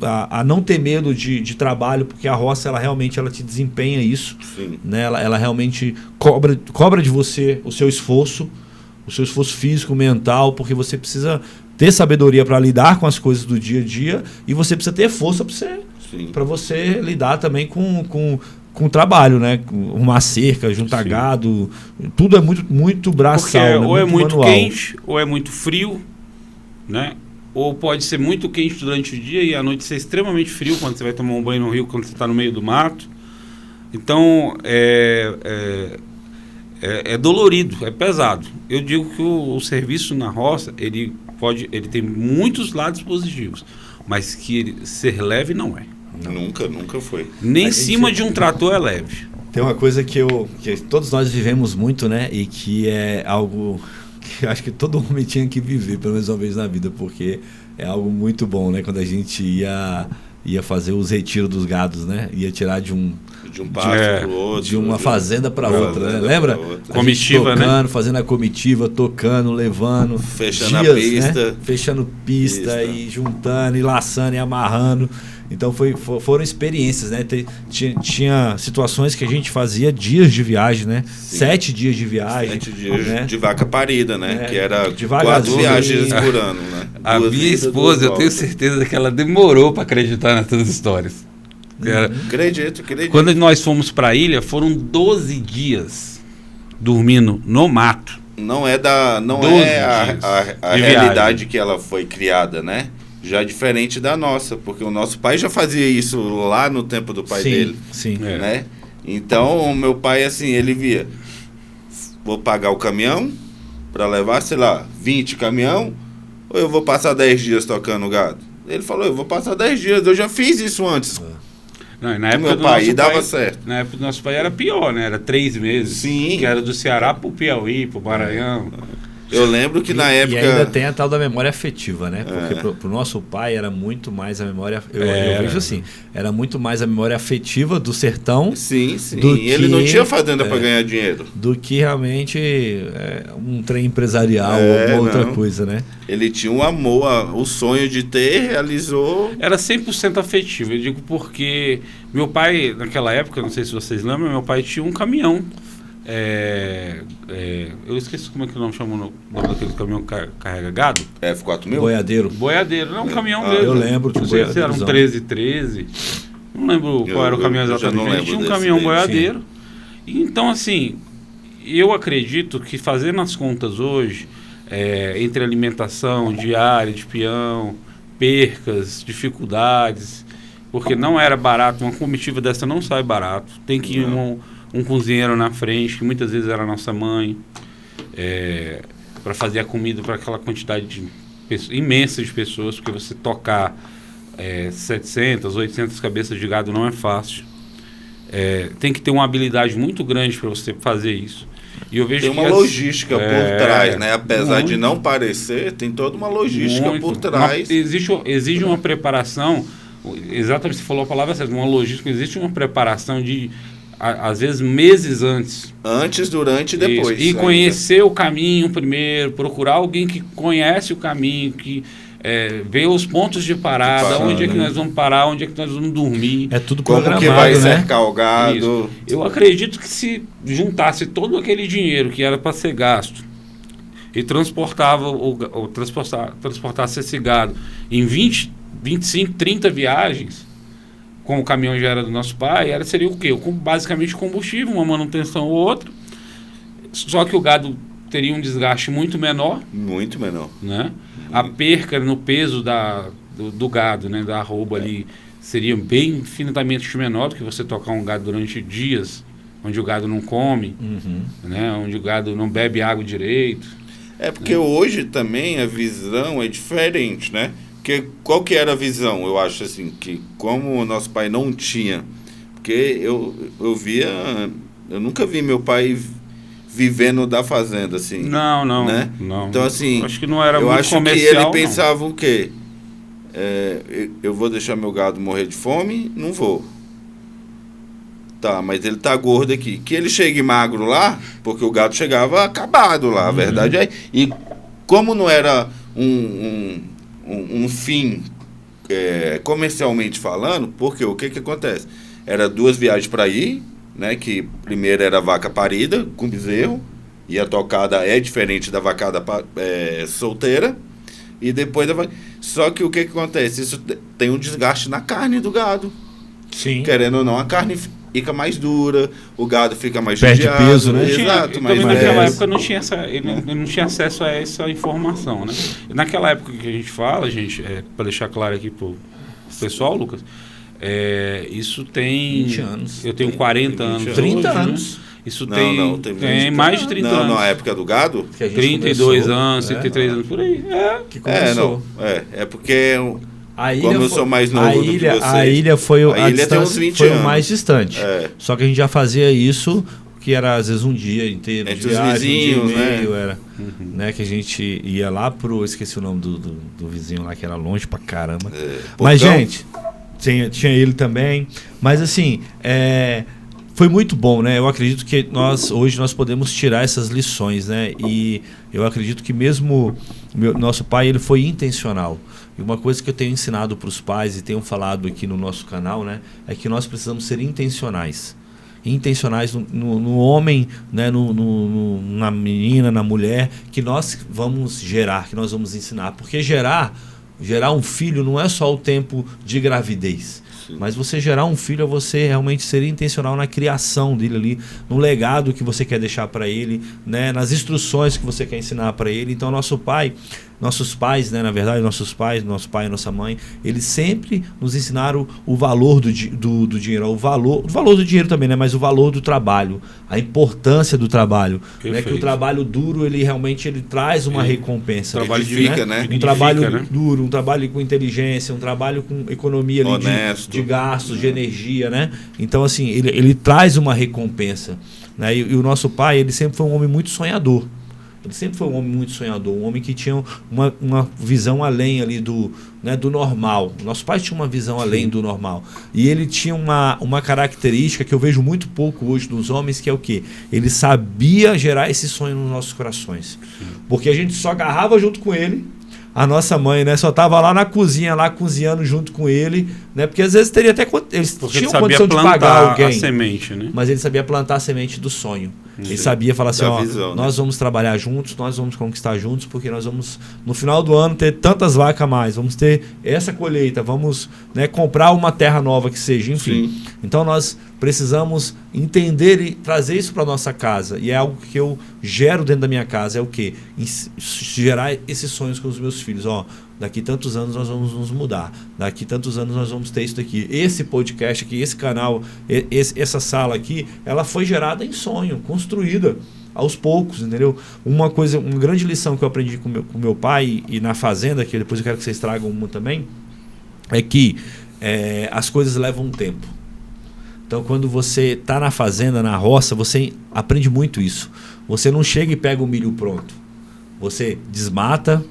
a não ter medo de trabalho, porque a roça ela realmente te desempenha isso. Né? Ela realmente cobra de você o seu esforço físico, mental, porque você precisa ter sabedoria para lidar com as coisas do dia a dia e você precisa ter força para você lidar também com o trabalho, né? Uma cerca, juntar Sim. gado, tudo é muito braçal, Porque né? ou é muito manual. quente, ou é muito frio, né? Ou pode ser muito quente durante o dia e à noite ser extremamente frio quando você vai tomar um banho no rio, quando você está no meio do mato. Então, é dolorido, é pesado. Eu digo que o serviço na roça, ele tem muitos lados positivos, mas que ser leve não é. Nunca foi. Nem em cima de um trator é leve. Tem uma coisa que todos nós vivemos muito, né? E que é algo que eu acho que todo homem tinha que viver pelo menos uma vez na vida, porque é algo muito bom, né? Quando a gente ia fazer os retiros dos gados, né? Ia tirar de um pasto pro outro. De uma fazenda para outra, né? Lembra? Comitiva, tocando, né? Fazendo a comitiva, tocando, levando. Fechando dias, a pista. Né? Fechando pista e juntando, e laçando, e amarrando. Então foram experiências, né? Tinha situações que a gente fazia dias de viagem, né? Sim. 7 dias de viagem. 7 dias, né? de vaca parida, né? Que era 4 viagens por ano, né? A minha esposa, eu tenho certeza que ela demorou para acreditar nessas histórias. Acredito. Quando nós fomos para a ilha, foram 12 dias dormindo no mato. Não é a realidade que ela foi criada, né? Já diferente da nossa, porque o nosso pai já fazia isso lá no tempo do pai dele. Sim. Né? Então, o meu pai, assim, ele via, vou pagar o caminhão para levar, sei lá, 20 caminhão, ou eu vou passar 10 dias tocando gado? Ele falou, eu vou passar 10 dias, eu já fiz isso antes. Não, na época meu pai, dava certo. Na época do nosso pai era pior, né? Era 3 meses. Sim. Que era do Ceará pro Piauí, pro Maranhão. Eu lembro que na época... E ainda tem a tal da memória afetiva, né? Porque pro nosso pai era muito mais a memória... Eu vejo assim, era muito mais a memória afetiva do sertão. Sim. Ele não tinha fazenda para ganhar dinheiro. Do que realmente um trem empresarial ou alguma outra coisa, né? Ele tinha um amor, o sonho de ter, realizou... Era 100% afetivo. Eu digo porque meu pai, naquela época, não sei se vocês lembram, meu pai tinha um caminhão. Eu esqueci como é que o nome chama o nome daquele caminhão que carrega gado. F4000? Boiadeiro, não, um caminhão dele. Eu lembro de boiadeiro. Se era um 1313. Não lembro qual era o caminhão exatamente. Tinha um caminhão boiadeiro. Então, assim, eu acredito que fazendo as contas hoje, entre alimentação diária de peão, percas, dificuldades, porque não era barato, uma comitiva dessa não sai barato. Tem que ir um cozinheiro na frente, que muitas vezes era a nossa mãe, para fazer a comida para aquela quantidade imensa de pessoas, porque você tocar 700, 800 cabeças de gado não é fácil. Tem que ter uma habilidade muito grande para você fazer isso. E eu vejo tem uma logística por trás, né? Apesar de não parecer, tem toda uma logística por trás. Exige uma preparação, exatamente, você falou a palavra certa, uma logística, existe uma preparação de... às vezes meses antes. Antes, durante e depois. Isso. E conhecer o caminho primeiro, procurar alguém que conhece o caminho, que vê os pontos de parada, onde é que nós vamos parar, onde é que nós vamos dormir. É tudo programado, como que vai né? cercar o gado. Isso. Eu acredito que se juntasse todo aquele dinheiro que era para ser gasto e transportasse esse gado em 20, 25, 30 viagens, como o caminhão já era do nosso pai, seria o quê? Basicamente combustível, uma manutenção ou outra. Só que o gado teria um desgaste muito menor. Muito menor. Né? A perca no peso do gado, né? Da arroba ali, seria bem infinitamente menor do que você tocar um gado durante dias, onde o gado não come, né? Onde o gado não bebe água direito. Porque hoje também a visão é diferente, né? Porque qual que era a visão? Eu acho assim, que como o nosso pai não tinha, porque eu nunca vi meu pai vivendo da fazenda, assim. Não. Né? Não. Então, assim, acho que não era eu muito acho comercial, que ele pensava o quê? Eu vou deixar meu gado morrer de fome? Não vou. Tá, mas ele tá gordo aqui. Que ele chegue magro lá, porque o gado chegava acabado lá, a verdade é. E como não era um fim comercialmente falando, porque o que acontece? Era 2 viagens para ir, né? Que primeiro era a vaca parida com bezerro, e a tocada é diferente da vacada solteira. e depois vai... Só que o que acontece? Isso tem um desgaste na carne do gado. Sim. Querendo ou não, a carne fica mais dura, o gado fica mais perde judiado, peso, né? Exato, mas mas naquela época não tinha ele não tinha acesso a essa informação, né? Naquela época que a gente fala, gente, para deixar claro aqui pro pessoal, Lucas, isso tem 20 anos. Eu tenho 40 anos. 30 hoje, anos. Né? Isso tem tem mais de 30 anos. Não, na época do gado? 32 anos, 33 anos, por aí. Que começou. É porque... A ilha Como eu sou mais novo do que vocês. A ilha foi a ilha tem uns 20 foi anos. o mais distante. Só que a gente já fazia isso, que era às vezes um dia inteiro. Entre os vizinhos, um dia e meio, né? era, né? Que a gente ia lá esqueci o nome do vizinho lá, que era longe pra caramba. Mas, gente, tinha ele também. Mas assim, foi muito bom, né? Eu acredito que hoje nós podemos tirar essas lições, né? E eu acredito que mesmo nosso pai, ele foi intencional. E uma coisa que eu tenho ensinado para os pais e tenho falado aqui no nosso canal, né, é que nós precisamos ser intencionais. Intencionais no homem, né, na menina, na mulher, que nós vamos gerar, que nós vamos ensinar. Porque gerar um filho não é só o tempo de gravidez. Mas você gerar um filho é você realmente ser intencional na criação dele ali, no legado que você quer deixar para ele, né, nas instruções que você quer ensinar para ele. Então nossos pais, né, na verdade, nosso pai e nossa mãe, eles sempre nos ensinaram o valor do dinheiro, o valor do dinheiro também, né, mas o valor do trabalho, a importância do trabalho, né, que o trabalho duro, ele realmente traz uma recompensa. Trabalho né? Um trabalho duro, um trabalho com inteligência, um trabalho com economia ali de gastos, de energia, né? Então, assim, ele traz uma recompensa, né? E o nosso pai, ele sempre foi um homem muito sonhador. Ele sempre foi um homem muito sonhador, um homem que tinha uma visão além ali do normal. Nosso pai tinha uma visão além do normal. E ele tinha uma característica que eu vejo muito pouco hoje nos homens, que é o quê? Ele sabia gerar esse sonho nos nossos corações. Porque a gente só agarrava junto com ele. A nossa mãe, né, só estava lá na cozinha, lá cozinhando junto com ele, né? Porque às vezes teria até eles tinham condição de pagar alguém, a semente, né? Mas ele sabia plantar a semente do sonho. Ele sabia falar assim, visão, nós vamos trabalhar juntos, nós vamos conquistar juntos, porque nós vamos, no final do ano, ter tantas vacas a mais, vamos ter essa colheita, vamos, né, comprar uma terra nova que seja, enfim. Sim. Então nós precisamos entender e trazer isso para nossa casa. E é algo que eu gero dentro da minha casa, é o quê? Gerar esses sonhos com os meus filhos. Daqui tantos anos nós vamos nos mudar. Daqui tantos anos nós vamos ter isso daqui. Esse podcast aqui, esse canal, essa sala aqui, ela foi gerada em sonho, construída aos poucos, entendeu? Uma grande lição que eu aprendi com meu pai e na fazenda, que depois eu quero que vocês tragam uma também, é que as coisas levam um tempo. Então, quando você está na fazenda, na roça, você aprende muito isso. Você não chega e pega o milho pronto. Você desmata,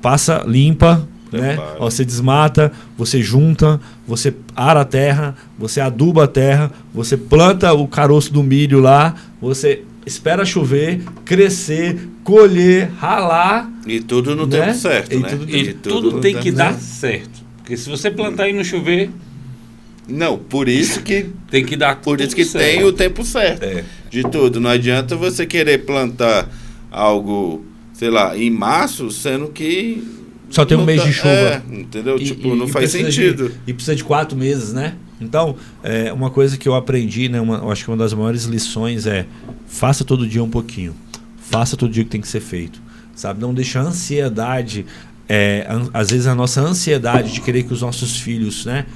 passa, limpa, né? Você desmata, você junta, você ara a terra, você aduba a terra, você planta o caroço do milho lá, você espera chover, crescer, colher, ralar. E tudo no tempo certo, né? E tudo tem que dar certo. Porque se você plantar e não chover... Não, por isso que tem que dar por isso que certo. Tem o tempo certo de tudo. Não adianta você querer plantar algo, sei lá, em março, sendo que só tem um mês de chuva. Entendeu? Não faz sentido. E precisa de 4 meses, né? Então, uma coisa que eu aprendi, né? Eu acho que uma das maiores lições é: faça todo dia um pouquinho. Faça todo dia o que tem que ser feito. Sabe? Não deixa a ansiedade, às vezes a nossa ansiedade de querer que os nossos filhos, né?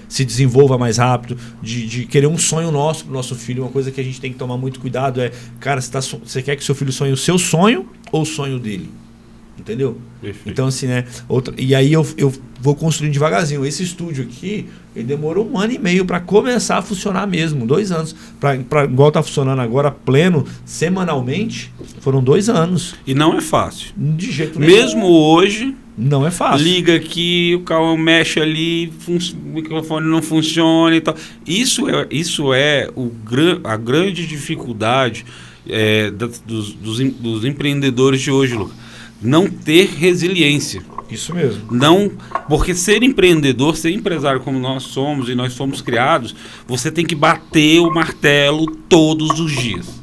Se desenvolva mais rápido, de querer um sonho nosso para o nosso filho. Uma coisa que a gente tem que tomar muito cuidado cara, você quer que seu filho sonhe o seu sonho ou o sonho dele? Entendeu? Perfeito. Então, assim, né? E aí eu vou construindo devagarzinho. Esse estúdio aqui, ele demorou 1 ano e meio para começar a funcionar mesmo. 2 anos. Igual tá funcionando agora, pleno, semanalmente, foram 2 anos. E não é fácil. De jeito nenhum. Mesmo hoje... Não é fácil. Liga aqui, o carro mexe ali, o microfone não funciona e tal. Isso é a grande dificuldade dos empreendedores de hoje, Lucas. Não ter resiliência. Isso mesmo. Não, porque ser empreendedor, ser empresário como nós somos e nós fomos criados, você tem que bater o martelo todos os dias.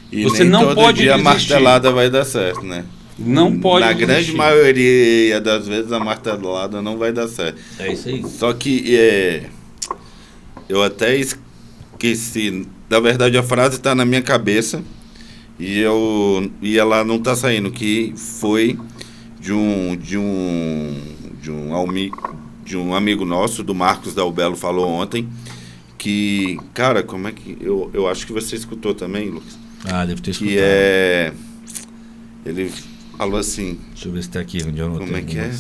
E você nem não todo pode dia desistir. A martelada vai dar certo, né? Não pode Na desistir. grande maioria das vezes a martelada não vai dar certo. É isso aí. Só que eu até esqueci. Na verdade, a frase está na minha cabeça e ela não está saindo. Que foi de um amigo nosso, do Marcos Dalbelo, falou ontem. Que, cara, como é que... Eu acho que você escutou também, Lucas. Deve ter escutado. Que ele falou assim... Deixa eu ver se tá aqui onde eu anotei. Como é que é?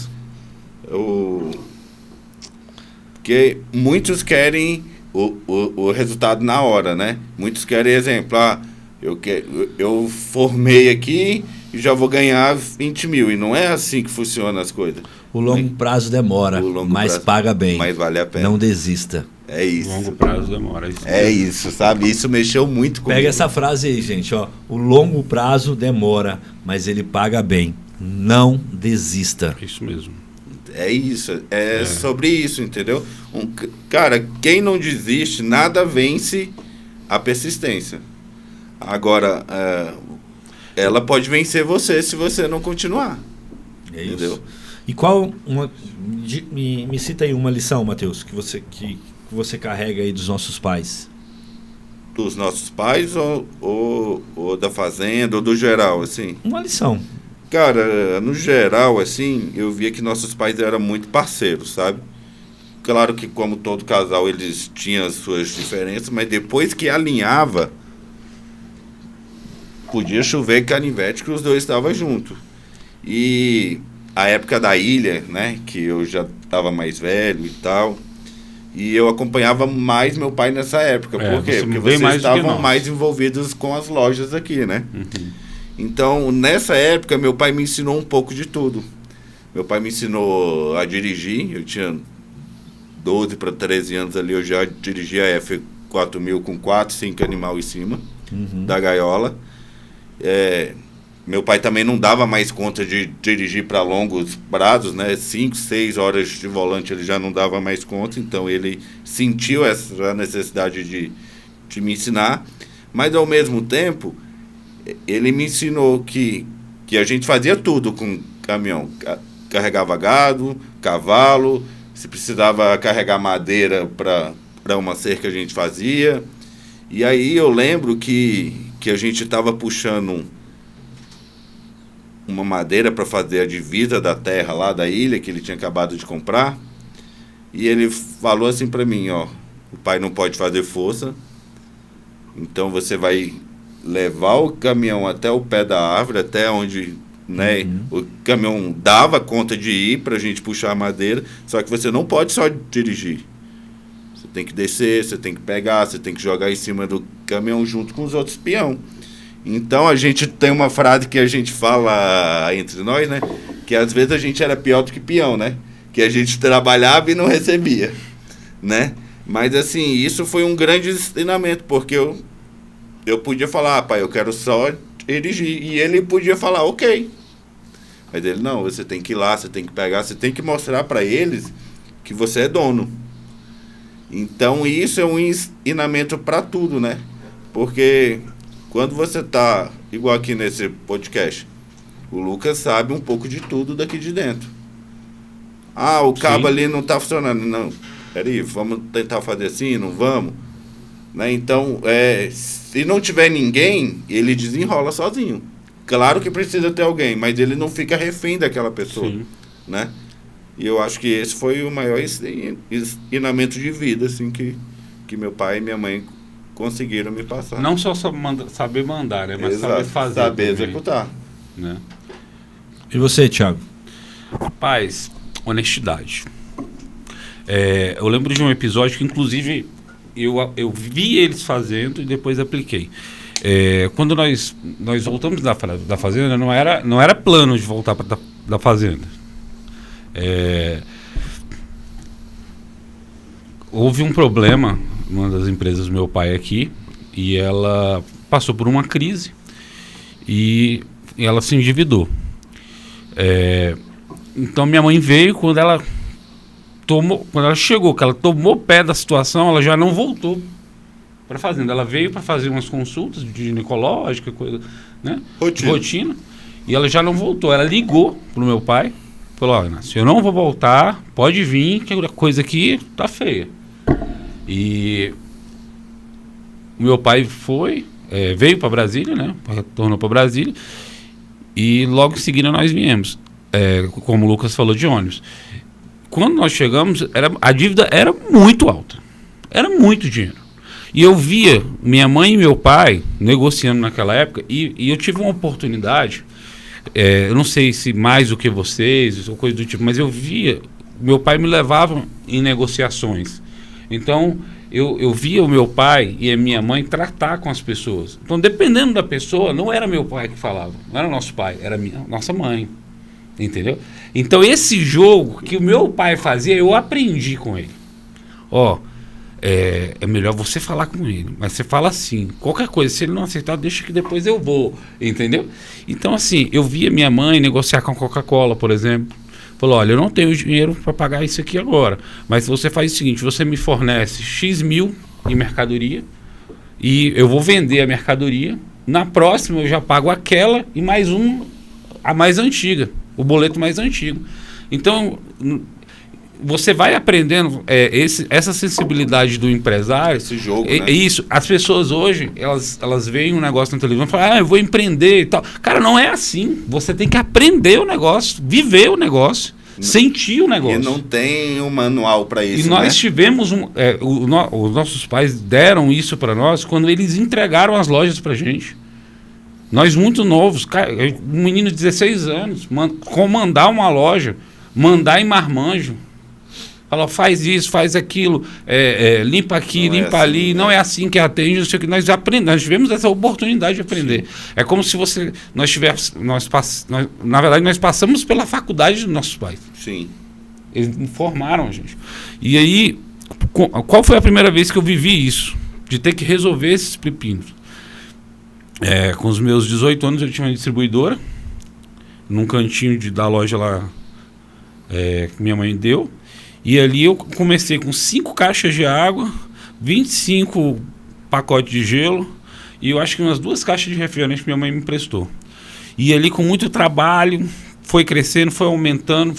Porque muitos querem o resultado na hora, né? Muitos querem exemplo. Eu formei aqui e já vou ganhar 20 mil. E não é assim que funcionam as coisas. O longo prazo demora, mas paga bem. Mas vale a pena. Não desista. É isso. Longo prazo demora. Isso, sabe? Isso mexeu muito comigo. Pega essa frase aí, gente. Ó. O longo prazo demora, mas ele paga bem. Não desista. Isso mesmo. É isso. É sobre isso, entendeu? Cara, quem não desiste, nada vence a persistência. Agora, ela pode vencer você se você não continuar. É isso. Entendeu? E qual me cita aí uma lição, Matheus, que você carrega aí dos nossos pais? Dos nossos pais ou da fazenda ou do geral, assim? Uma lição. Cara, no geral, assim, eu via que nossos pais eram muito parceiros, sabe? Claro que, como todo casal, eles tinham as suas diferenças, mas depois que alinhava, podia chover canivete que os dois estavam juntos. E a época da ilha, né, que eu já estava mais velho e tal, e eu acompanhava mais meu pai nessa época. Por quê? Porque vocês estavam mais envolvidos com as lojas aqui, né? Uhum. Então, nessa época, meu pai me ensinou um pouco de tudo. Meu pai me ensinou a dirigir. Eu tinha 12 para 13 anos ali, eu já dirigia a F4000 com 4, 5 animal em cima da gaiola. Meu pai também não dava mais conta de dirigir para longos prazos, né? 5, 6 horas de volante ele já não dava mais conta. Então, ele sentiu essa necessidade de me ensinar. Mas, ao mesmo tempo... ele me ensinou que a gente fazia tudo com caminhão. Carregava gado, cavalo, se precisava carregar madeira para uma cerca a gente fazia. E aí eu lembro que a gente estava puxando uma madeira para fazer a divisa da terra lá da ilha, que ele tinha acabado de comprar. E ele falou assim para mim, ó, o pai não pode fazer força, então você vai... levar o caminhão até o pé da árvore, até onde, né, o caminhão dava conta de ir para a gente puxar a madeira, só que você não pode só dirigir. Você tem que descer, você tem que pegar, você tem que jogar em cima do caminhão junto com os outros peão. Então a gente tem uma frase que a gente fala entre nós, né, que às vezes a gente era pior do que peão, né, que a gente trabalhava e não recebia, né. Mas assim, isso foi um grande ensinamento, porque eu podia falar, pai, eu quero só dirigir. E ele podia falar, ok. Mas ele, não, você tem que ir lá, você tem que pegar, você tem que mostrar para eles que você é dono. Então, isso é um ensinamento para tudo, né? Porque quando você tá, igual aqui nesse podcast, o Lucas sabe um pouco de tudo daqui de dentro. O cabo ali não tá funcionando. Não, peraí, vamos tentar fazer assim, não vamos? Né? Então, se não tiver ninguém, ele desenrola sozinho. Claro que precisa ter alguém, mas ele não fica refém daquela pessoa. Né? E eu acho que esse foi o maior ensinamento de vida assim, que meu pai e minha mãe conseguiram me passar. Não só saber mandar, né? Mas exato, saber fazer. Saber também, executar. Né? E você, Thiago? Rapaz, honestidade. Eu lembro de um episódio que, inclusive... Eu vi eles fazendo e depois apliquei. Quando nós voltamos da fazenda, não era plano de voltar da fazenda. Houve um problema numa das empresas do meu pai aqui, e ela passou por uma crise e ela se endividou. Então minha mãe veio, quando ela chegou, que ela tomou pé da situação, ela já não voltou para a fazenda. Ela veio para fazer umas consultas de ginecológica, coisa, né? Rotina. E ela já não voltou. Ela ligou pro meu pai, falou: ó, Inácio, eu não vou voltar, pode vir, que a coisa aqui tá feia. E o meu pai veio para Brasília, né? Retornou para Brasília. E logo em seguida nós viemos. Como o Lucas falou, de ônibus. Quando nós chegamos, a dívida era muito alta. Era muito dinheiro. E eu via minha mãe e meu pai negociando naquela época, e eu tive uma oportunidade, eu não sei se mais do que vocês, ou coisa do tipo, mas eu via, meu pai me levava em negociações. Então, eu via o meu pai e a minha mãe tratar com as pessoas. Então, dependendo da pessoa, não era meu pai que falava, não era nosso pai, era nossa mãe. Entendeu? Então, esse jogo que o meu pai fazia, eu aprendi com ele. É melhor você falar com ele, mas você fala assim, qualquer coisa, se ele não aceitar, deixa que depois eu vou, entendeu? Então, assim, eu via minha mãe negociar com a Coca-Cola, por exemplo. Falou: olha, eu não tenho dinheiro para pagar isso aqui agora, mas você faz o seguinte, você me fornece X mil em mercadoria e eu vou vender a mercadoria, na próxima eu já pago aquela e mais a mais antiga, o boleto mais antigo. Então, você vai aprendendo essa sensibilidade do empresário. Esse jogo, né? Isso. As pessoas hoje, elas veem um negócio na televisão e falam: eu vou empreender e tal. Cara, não é assim. Você tem que aprender o negócio, viver o negócio, sentir o negócio. E não tem um manual para isso, e nós tivemos os nossos pais deram isso para nós quando eles entregaram as lojas para gente. Nós muito novos, um menino de 16 anos, comandar uma loja, mandar em marmanjo. Fala: faz isso, faz aquilo, limpa aqui, não limpa ali, assim, não é assim que atende, não sei o que. Nós tivemos essa oportunidade de aprender. Sim. É como se na verdade, nós passamos pela faculdade dos nossos pais. Sim. Eles formaram a gente. E aí, qual foi a primeira vez que eu vivi isso? De ter que resolver esses pepinos. Com os meus 18 anos, eu tinha uma distribuidora, num cantinho da loja lá, que minha mãe deu. E ali eu comecei com 5 caixas de água, 25 pacotes de gelo e eu acho que umas 2 caixas de refrigerante que minha mãe me emprestou. E ali com muito trabalho, foi crescendo, foi aumentando,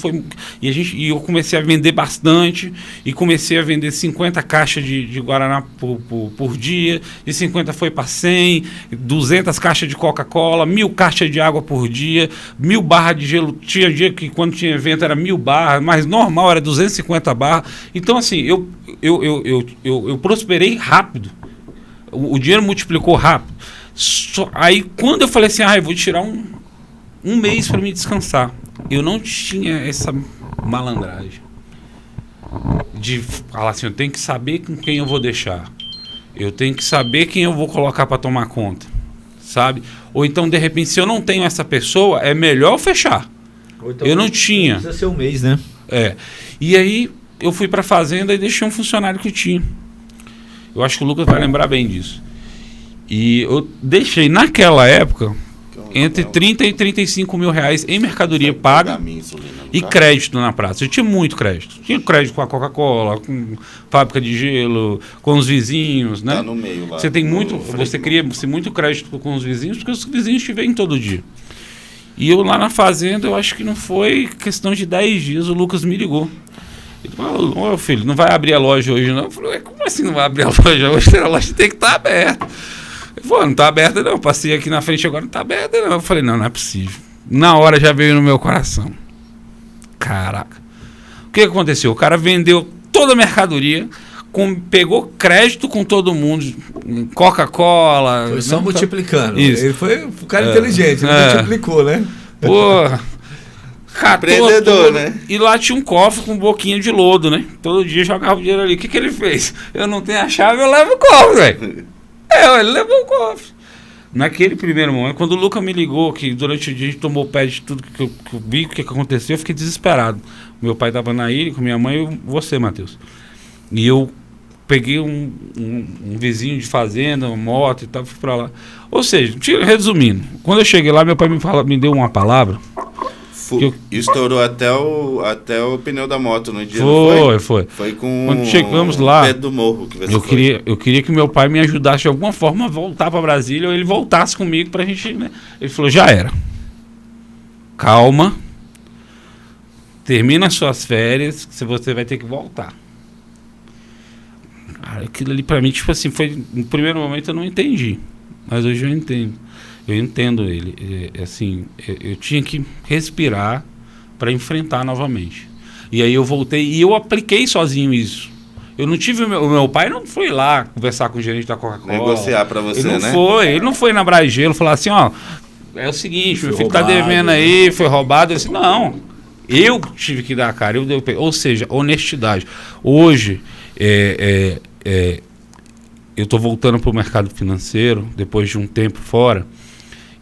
e eu comecei a vender bastante, e comecei a vender 50 caixas de Guaraná por dia, de 50 foi para 100, 200 caixas de Coca-Cola, 1000 caixas de água por dia, 1000 barras de gelo. Tinha dia que quando tinha evento era 1000 barras, mas normal era 250 barras. Então, assim, eu prosperei rápido. O dinheiro multiplicou rápido. Aí, quando eu falei assim, eu vou tirar um mês para me descansar, eu não tinha essa malandragem de falar assim: eu tenho que saber com quem eu vou deixar, eu tenho que saber quem eu vou colocar para tomar conta, sabe? Ou então, de repente, se eu não tenho essa pessoa, é melhor fechar. Então, eu não tinha. Precisa ser um mês, né? E aí eu fui para a fazenda e deixei um funcionário que eu tinha. Eu acho que o Lucas vai lembrar bem disso. E eu deixei naquela época entre 30 e 35 mil reais em mercadoria paga e crédito na praça. Eu tinha muito crédito. Tinha crédito com a Coca-Cola, com fábrica de gelo, com os vizinhos, né? Tá no meio lá. Você cria muito crédito com os vizinhos, porque os vizinhos te veem todo dia. E eu lá na fazenda, eu acho que não foi questão de 10 dias, o Lucas me ligou. Ele falou: filho, não vai abrir a loja hoje não? Eu falei: como assim não vai abrir a loja hoje? A loja tem que estar aberta. Ele falou: não está aberta não, passei aqui na frente agora, não está aberta não. Eu falei: não é possível. Na hora já veio no meu coração. Caraca. O que aconteceu? O cara vendeu toda a mercadoria, pegou crédito com todo mundo, Coca-Cola. Foi só multiplicando. Isso. Ele foi um cara inteligente, ele multiplicou, né? Pô, empreendedor, né? E lá tinha um cofre com boquinha de lodo, né? Todo dia jogava o dinheiro ali. O que ele fez? Eu não tenho a chave, eu levo o cofre, velho. Ele levou o cofre. Naquele primeiro momento, quando o Lucas me ligou, que durante o dia a gente tomou pé de tudo que eu vi, o que aconteceu, eu fiquei desesperado. Meu pai estava na ilha com minha mãe e você, Matheus. E eu peguei um vizinho de fazenda, uma moto e tal, fui pra lá. Ou seja, resumindo, quando eu cheguei lá, meu pai me deu uma palavra. Estourou até o pneu da moto no dia. Foi. Foi com quando chegamos lá, pé do morro que você eu queria que meu pai me ajudasse de alguma forma a voltar para Brasília, ou ele voltasse comigo pra gente, né? Ele falou: já era. calma, termina as suas férias, que você vai ter que voltar. Cara, aquilo ali pra mim, tipo assim, foi, no primeiro momento eu não entendi, mas hoje eu entendo. Eu entendo ele. Assim, eu tinha que respirar para enfrentar novamente. E aí eu voltei e eu apliquei sozinho isso. Eu não tive... O meu pai não foi lá conversar com o gerente da Coca-Cola. Negociar para você, Ele não foi na Bragelo falar assim, ó, é o seguinte, meu filho tá devendo aí, foi roubado. Eu disse, não, eu tive que dar a cara. Ou seja, honestidade. Hoje, eu tô voltando pro mercado financeiro, depois de um tempo fora,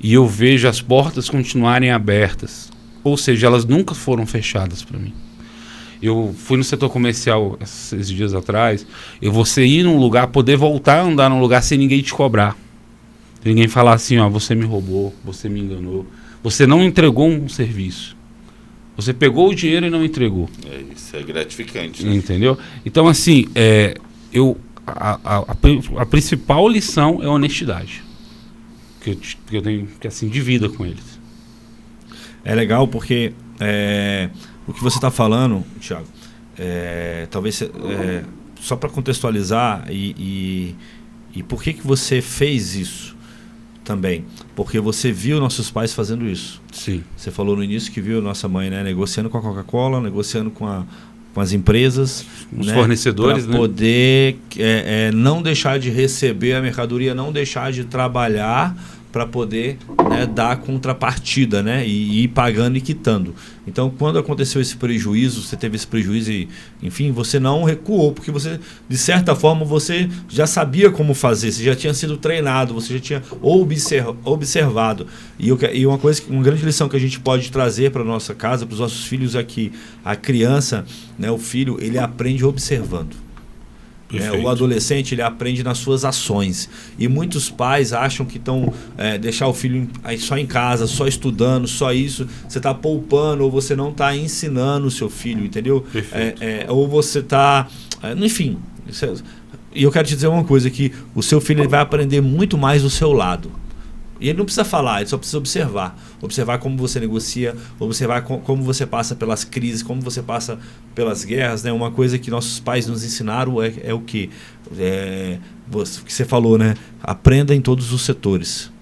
e eu vejo as portas continuarem abertas. Ou seja, elas nunca foram fechadas para mim. Eu fui no setor comercial esses dias atrás, você ir num lugar, poder voltar a andar num lugar sem ninguém te cobrar. Sem ninguém falar assim, ó, você me roubou, você me enganou. Você não entregou um serviço. Você pegou o dinheiro e não entregou. Isso é gratificante. Né? Entendeu? Então, assim, a principal lição é a honestidade. Que eu tenho, assim, de vida com eles. É legal porque... o que você está falando, Thiago, talvez só para contextualizar e por que você fez isso também? Porque você viu nossos pais fazendo isso. Sim. Você falou no início que viu nossa mãe, né, negociando com a Coca-Cola, negociando com as empresas, os né, fornecedores, para poder não deixar de receber a mercadoria, não deixar de trabalhar para poder, né, dar contrapartida, né, e ir pagando e quitando. Então, quando aconteceu esse prejuízo, você teve esse prejuízo e, enfim, você não recuou, porque você, de certa forma, você já sabia como fazer, você já tinha sido treinado, você já tinha observado. E uma grande lição que a gente pode trazer para nossa casa, para os nossos filhos aqui, a criança, né, o filho, ele aprende observando. O adolescente, ele aprende nas suas ações. E muitos pais acham que estão deixar o filho só em casa, só estudando, só isso. Você está poupando ou você não está ensinando o seu filho, entendeu? Ou você está... enfim. E eu quero te dizer uma coisa, que o seu filho ele vai aprender muito mais do seu lado. E ele não precisa falar, ele só precisa observar. Observar como você negocia, observar como você passa pelas crises, como você passa pelas guerras, né? Uma coisa que nossos pais nos ensinaram é o quê? O que você falou, né? Aprenda em todos os setores.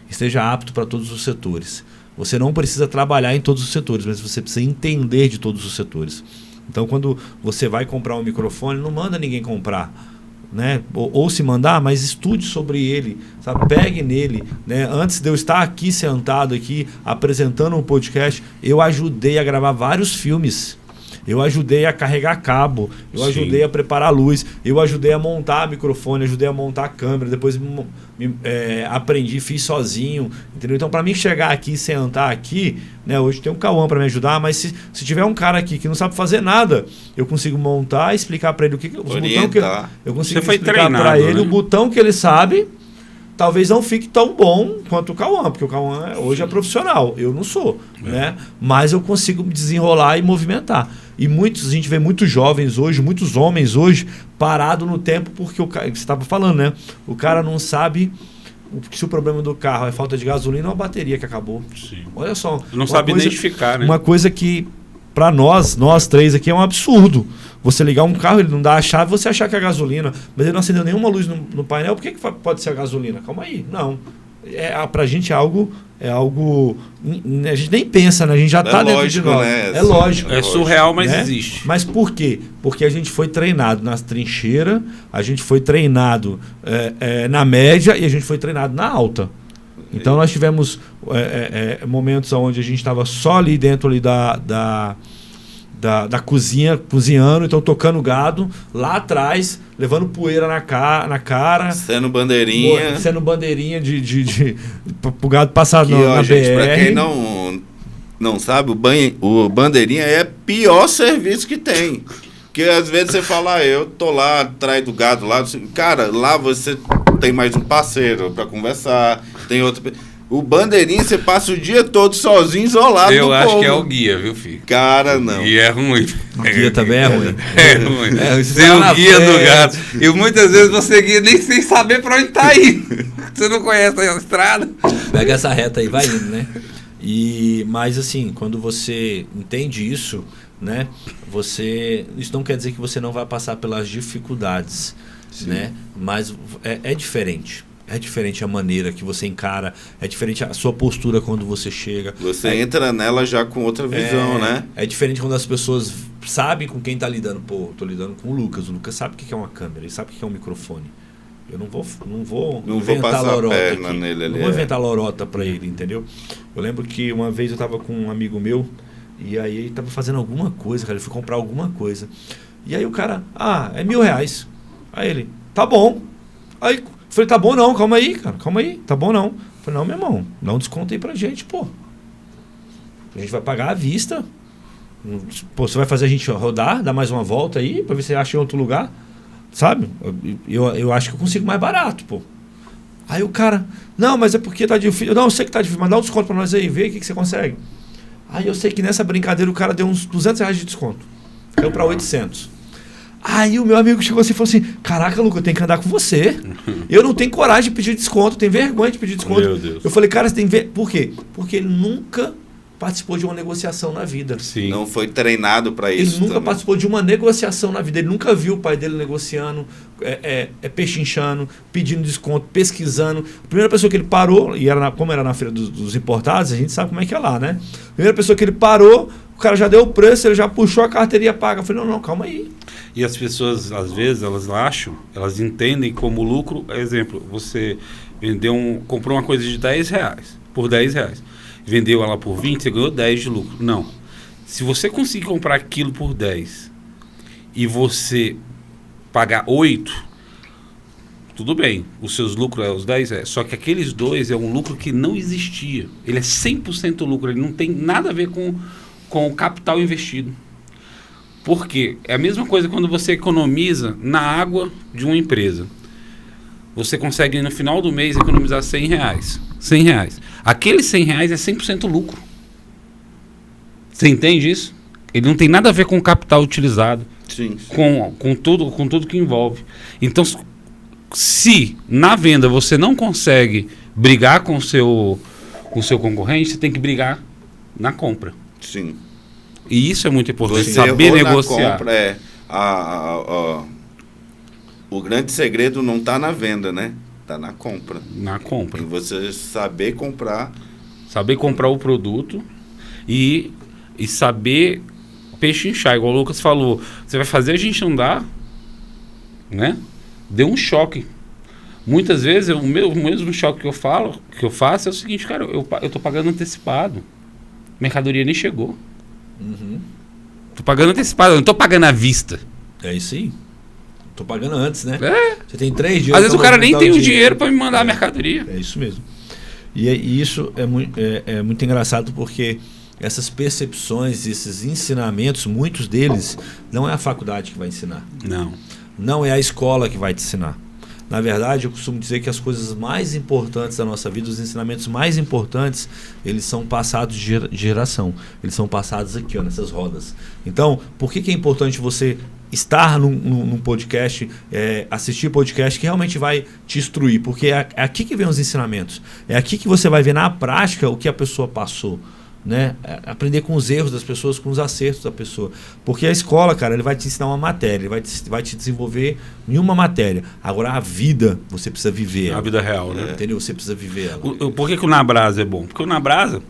Esteja apto para todos os setores. Você não precisa trabalhar em todos os setores, mas você precisa entender de todos os setores. Então, quando você vai comprar um microfone, não manda ninguém comprar. Né? Ou se mandar, mas estude sobre ele, sabe? Pegue nele, né? Antes de eu estar aqui sentado aqui apresentando um podcast, eu ajudei a gravar vários filmes, eu ajudei a carregar cabo, eu ajudei a preparar a luz, eu ajudei a montar microfone, ajudei a montar a câmera, depois aprendi, fiz sozinho, entendeu? Então, para mim chegar aqui, sentar aqui, né? Hoje tem um Cauã para me ajudar, mas se tiver um cara aqui que não sabe fazer nada, eu consigo montar, explicar para ele os botões que eu consigo explicar para ele, né? O botão que ele sabe. Talvez não fique tão bom quanto o Cauã, porque o Cauã hoje é profissional, eu não sou, né? Mas eu consigo me desenrolar e movimentar. E a gente vê muitos jovens hoje, muitos homens hoje, parado no tempo, porque você estava falando, né? O cara não sabe se o problema do carro é falta de gasolina ou a bateria que acabou. Sim. Olha só. Não sabe identificar, né? Uma coisa que, para nós três aqui, é um absurdo. Você ligar um carro, ele não dá a chave, você achar que é a gasolina, mas ele não acendeu nenhuma luz no painel, por que pode ser a gasolina? Calma aí, não. Pra gente é algo... A gente nem pensa, né? A gente já está dentro de nós. Né? É lógico. É surreal, mas existe. Mas por quê? Porque a gente foi treinado na trincheira, a gente foi treinado na média e a gente foi treinado na alta. Então nós tivemos momentos onde a gente estava só ali dentro ali da cozinha, cozinhando, então tocando gado, lá atrás, levando poeira na cara. Sendo bandeirinha. Sendo bandeirinha pro gado passar na gente, BR. Pra quem não sabe, o bandeirinha é o pior serviço que tem. Porque às vezes você fala, eu tô lá atrás do gado, cara, lá você tem mais um parceiro pra conversar, tem outro... O bandeirinha, você passa o dia todo sozinho, isolado do povo. Eu acho que é o guia, viu, filho? Cara, não. E é ruim. O guia também é ruim. É ruim. Ser o guia do gado. E muitas vezes você guia nem sem saber pra onde tá indo. Você não conhece a estrada. Pega essa reta aí, vai indo, né? Mas assim, quando você entende isso, né, isso não quer dizer que você não vai passar pelas dificuldades, né? Mas é diferente. É diferente a maneira que você encara, é diferente a sua postura quando você chega. Você entra nela já com outra visão, né? É diferente quando as pessoas sabem com quem tá lidando. Pô, tô lidando com o Lucas Sabe o que é uma câmera, ele sabe o que é um microfone. Eu não vou inventar lorota aqui. Não vou inventar lorota pra ele, entendeu? Eu lembro que uma vez eu tava com um amigo meu, e aí ele tava fazendo alguma coisa, cara, ele foi comprar alguma coisa. E aí o cara, é R$1.000. Aí ele, tá bom. Aí eu falei, tá bom não, calma aí, cara, calma aí, tá bom não. Eu falei, não, meu irmão, dá um desconto aí pra gente, pô. A gente vai pagar à vista. Pô, você vai fazer a gente rodar, dar mais uma volta aí, pra ver se você acha em outro lugar. Sabe? Eu acho que eu consigo mais barato, pô. Aí o cara, não, mas é porque tá difícil. Não, eu sei que tá difícil, mas dá um desconto pra nós aí, vê o que você consegue. Aí eu sei que nessa brincadeira o cara deu uns R$200 de desconto. Caiu pra 800. Aí o meu amigo chegou assim e falou assim, caraca, Lucas, eu tenho que andar com você. Eu não tenho coragem de pedir desconto, tenho vergonha de pedir desconto. Meu Deus. Eu falei, cara, você tem ver. Por quê? Porque ele nunca participou de uma negociação na vida. Sim. Não foi treinado para isso. Ele nunca participou de uma negociação na vida. Ele nunca viu o pai dele negociando, pechinchando, pedindo desconto, pesquisando. A primeira pessoa que ele parou, e como era na feira dos importados, a gente sabe como é que é lá, né? A primeira pessoa que ele parou, o cara já deu o preço, ele já puxou a carteirinha paga. Eu falei, não, calma aí. E as pessoas, às vezes, elas entendem como lucro. Exemplo, você comprou uma coisa de R$10 por R$10. Vendeu ela por 20, você ganhou 10 de lucro. Não. Se você conseguir comprar aquilo por 10 e você pagar 8, tudo bem. Os seus lucros os 10 Só que aqueles 2 é um lucro que não existia. Ele é 100% lucro. Ele não tem nada a ver com o capital investido. Por quê? É a mesma coisa quando você economiza na água de uma empresa. Você consegue, no final do mês, economizar R$100. Aqueles R$100 é 100% lucro. Você entende isso? Ele não tem nada a ver com o capital utilizado. Sim. Com tudo que envolve. Então, se na venda você não consegue brigar com o seu concorrente, você tem que brigar na compra. Sim. E isso é muito importante, você saber negociar. Compra, o grande segredo não está na venda, né? Está na compra. Na compra. E você saber comprar. Saber comprar o produto e saber pechinchar. Igual o Lucas falou, você vai fazer a gente andar, né? Deu um choque. Muitas vezes, o mesmo choque que eu faço é o seguinte, cara, eu tô pagando antecipado. Mercadoria nem chegou. Tô pagando antecipado, eu não tô pagando à vista. É isso aí. Tô pagando antes, né? Você tem 3 dias. Às vezes o cara nem tem o dinheiro para me mandar a mercadoria. É isso mesmo. E isso é muito engraçado porque essas percepções, esses ensinamentos, muitos deles, não é a faculdade que vai ensinar. Não é a escola que vai te ensinar. Na verdade, eu costumo dizer que as coisas mais importantes da nossa vida, os ensinamentos mais importantes, eles são passados de geração. Eles são passados aqui, ó, nessas rodas. Então, por que é importante você estar num podcast, assistir podcast que realmente vai te instruir? Porque é aqui que vem os ensinamentos. É aqui que você vai ver na prática o que a pessoa passou. Né? Aprender com os erros das pessoas, com os acertos da pessoa. Porque a escola, cara, ele vai te ensinar uma matéria, ele vai te desenvolver em uma matéria. Agora, a vida, você precisa viver. A vida real, né? Entendeu? Você precisa viver ela. Por que o Nabrasa é bom? Porque o Nabrasa,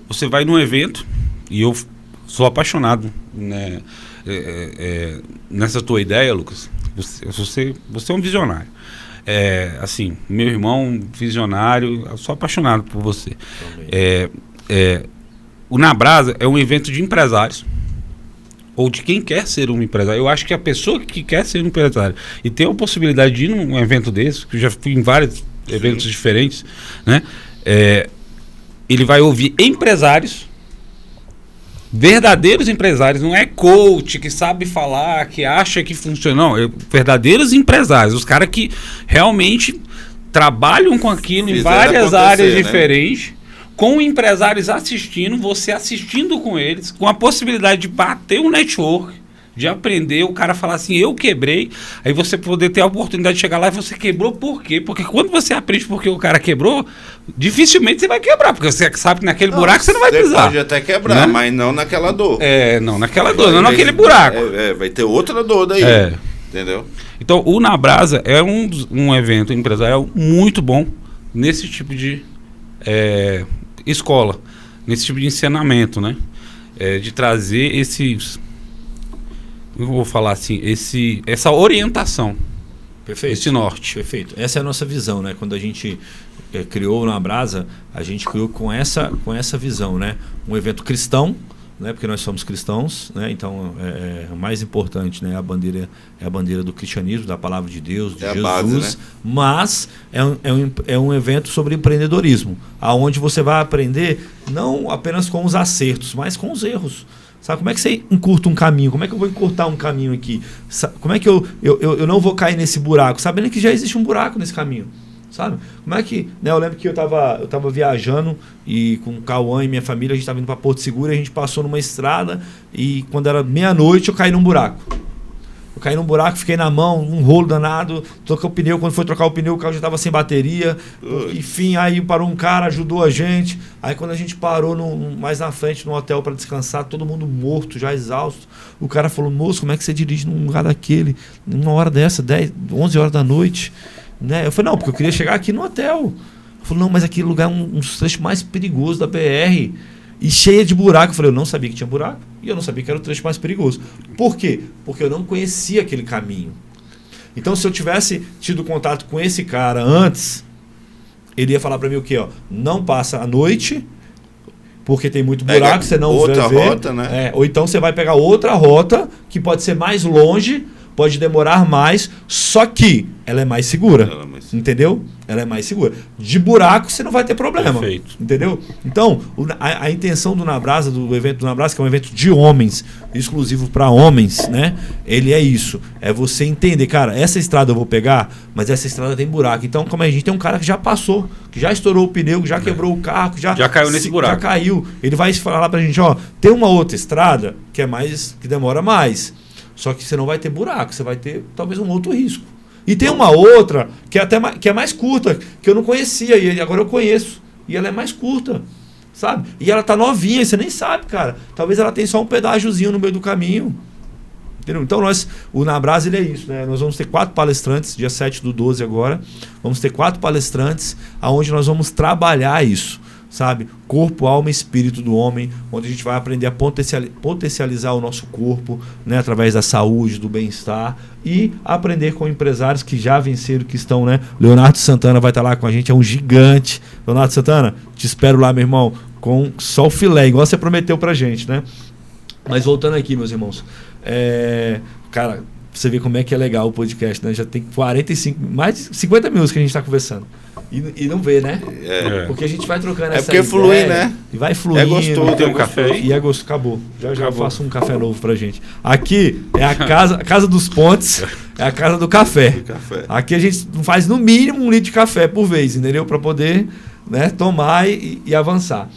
você vai num evento, e eu sou apaixonado, né? Nessa tua ideia, Lucas. Você é um visionário. Assim, meu irmão, visionário, eu sou apaixonado por você. O Nabrasa é um evento de empresários ou de quem quer ser um empresário. Eu acho que a pessoa que quer ser um empresário e tem a possibilidade de ir num evento desse, que eu já fui em vários eventos diferentes, né? Ele vai ouvir empresários, verdadeiros empresários, não é coach que sabe falar, que acha que funciona, não, verdadeiros empresários, os caras que realmente trabalham com aquilo em várias áreas diferentes, né? Com empresários assistindo, você assistindo com eles, com a possibilidade de bater um network, De aprender, o cara falar assim, eu quebrei, aí você poder ter a oportunidade de chegar lá e você quebrou por quê? Porque quando você aprende porque o cara quebrou, dificilmente você vai quebrar, porque você sabe que naquele buraco você não vai pisar. Você pode até quebrar, né? Mas não naquela dor. Não naquela dor, não naquele buraco. Vai ter outra dor daí, entendeu? Então, o Na Brasa é um evento empresarial muito bom nesse tipo de escola, nesse tipo de ensinamento, né? De trazer esses... Eu vou falar assim, essa orientação, esse norte. Perfeito. Essa é a nossa visão, né? Quando a gente criou o Na Brasa, a gente criou com essa visão, né? Um evento cristão, né? Porque nós somos cristãos, né? Então o mais importante, né? É a bandeira do cristianismo, da palavra de Deus, de Jesus. Base, né? Mas é um evento sobre empreendedorismo, aonde você vai aprender não apenas com os acertos, mas com os erros. Sabe, como é que você encurta um caminho? Como é que eu vou encurtar um caminho aqui? Como é que eu não vou cair nesse buraco? Sabendo que já existe um buraco nesse caminho. Sabe? Como é que... Né, eu lembro que eu tava viajando e com o Cauã e minha família, a gente estava indo para Porto Seguro e a gente passou numa estrada e quando era meia-noite eu caí num buraco. Eu caí num buraco, fiquei na mão, um rolo danado, troquei o pneu, quando foi trocar o pneu, o carro já estava sem bateria. Enfim, aí parou um cara, ajudou a gente. Aí quando a gente parou mais na frente, no hotel para descansar, todo mundo morto, já exausto. O cara falou, moço, como é que você dirige num lugar daquele, numa hora dessa, 11 horas da noite? Né? Eu falei, não, porque eu queria chegar aqui no hotel. Ele falou, não, mas aquele lugar é um dos trechos mais perigosos da BR. E cheia de buraco. Eu falei, eu não sabia que tinha buraco e eu não sabia que era o trecho mais perigoso. Por quê? Porque eu não conhecia aquele caminho. Então, se eu tivesse tido contato com esse cara antes, ele ia falar para mim o quê? Ó, não passa a noite, porque tem muito buraco, você não outra vai ver. Rota, né? Ou então você vai pegar outra rota, que pode ser mais longe, pode demorar mais, só que ela é mais segura. Entendeu? Ela é mais segura. De buraco você não vai ter problema. Perfeito. Entendeu? Então, a intenção do Na Brasa, do evento do Na Brasa, que é um evento de homens, exclusivo para homens, né? Ele é isso. É você entender, cara, essa estrada eu vou pegar, mas essa estrada tem buraco. Então, como a gente tem um cara que já passou, que já estourou o pneu, que já quebrou o carro, já caiu nesse buraco. Já caiu. Ele vai falar pra gente, ó, tem uma outra estrada que demora mais. Só que você não vai ter buraco, você vai ter talvez um outro risco. E tem uma outra que é mais curta, que eu não conhecia, e agora eu conheço. E ela é mais curta, sabe? E ela tá novinha, e você nem sabe, cara. Talvez ela tenha só um pedágiozinho no meio do caminho. Entendeu? Então o Na Brasa, ele é isso, né? Nós vamos ter 4 palestrantes, dia 7/12 agora. Vamos ter 4 palestrantes, onde nós vamos trabalhar isso. Sabe? Corpo, alma e espírito do homem, onde a gente vai aprender a potencializar o nosso corpo, né? Através da saúde, do bem-estar, e aprender com empresários que já venceram, que estão, né? Leonardo Santana vai estar lá com a gente, é um gigante. Leonardo Santana, te espero lá, meu irmão, com só o filé, igual você prometeu pra gente, né? Mas voltando aqui, meus irmãos, cara, você vê como é que é legal o podcast, né? Já tem mais de 50 minutos que a gente está conversando. E não vê, né? Porque a gente vai trocando essa ideia. Flui, né? E vai fluindo. É gostoso. Tem um café aí? E é gostoso. Acabou. Já eu faço um café novo pra gente. Aqui é a casa dos pontes, é a casa do café. Aqui a gente faz no mínimo 1 litro de café por vez, entendeu? Para poder, né, tomar e avançar.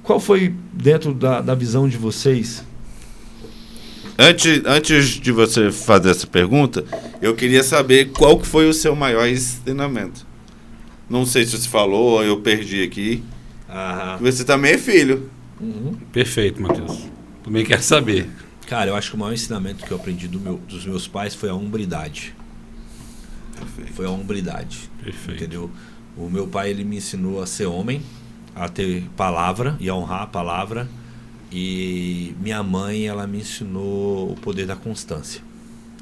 Qual foi, dentro da visão de vocês... Antes de você fazer essa pergunta, eu queria saber qual que foi o seu maior ensinamento. Não sei se você falou, eu perdi aqui. Você também é filho. Uhum. Perfeito, Matheus. Também quero saber. Cara, eu acho que o maior ensinamento que eu aprendi dos meus pais foi a hombridade. Perfeito. Foi a hombridade. Perfeito. Entendeu? O meu pai, ele me ensinou a ser homem, a ter palavra e a honrar a palavra. E minha mãe, ela me ensinou o poder da constância.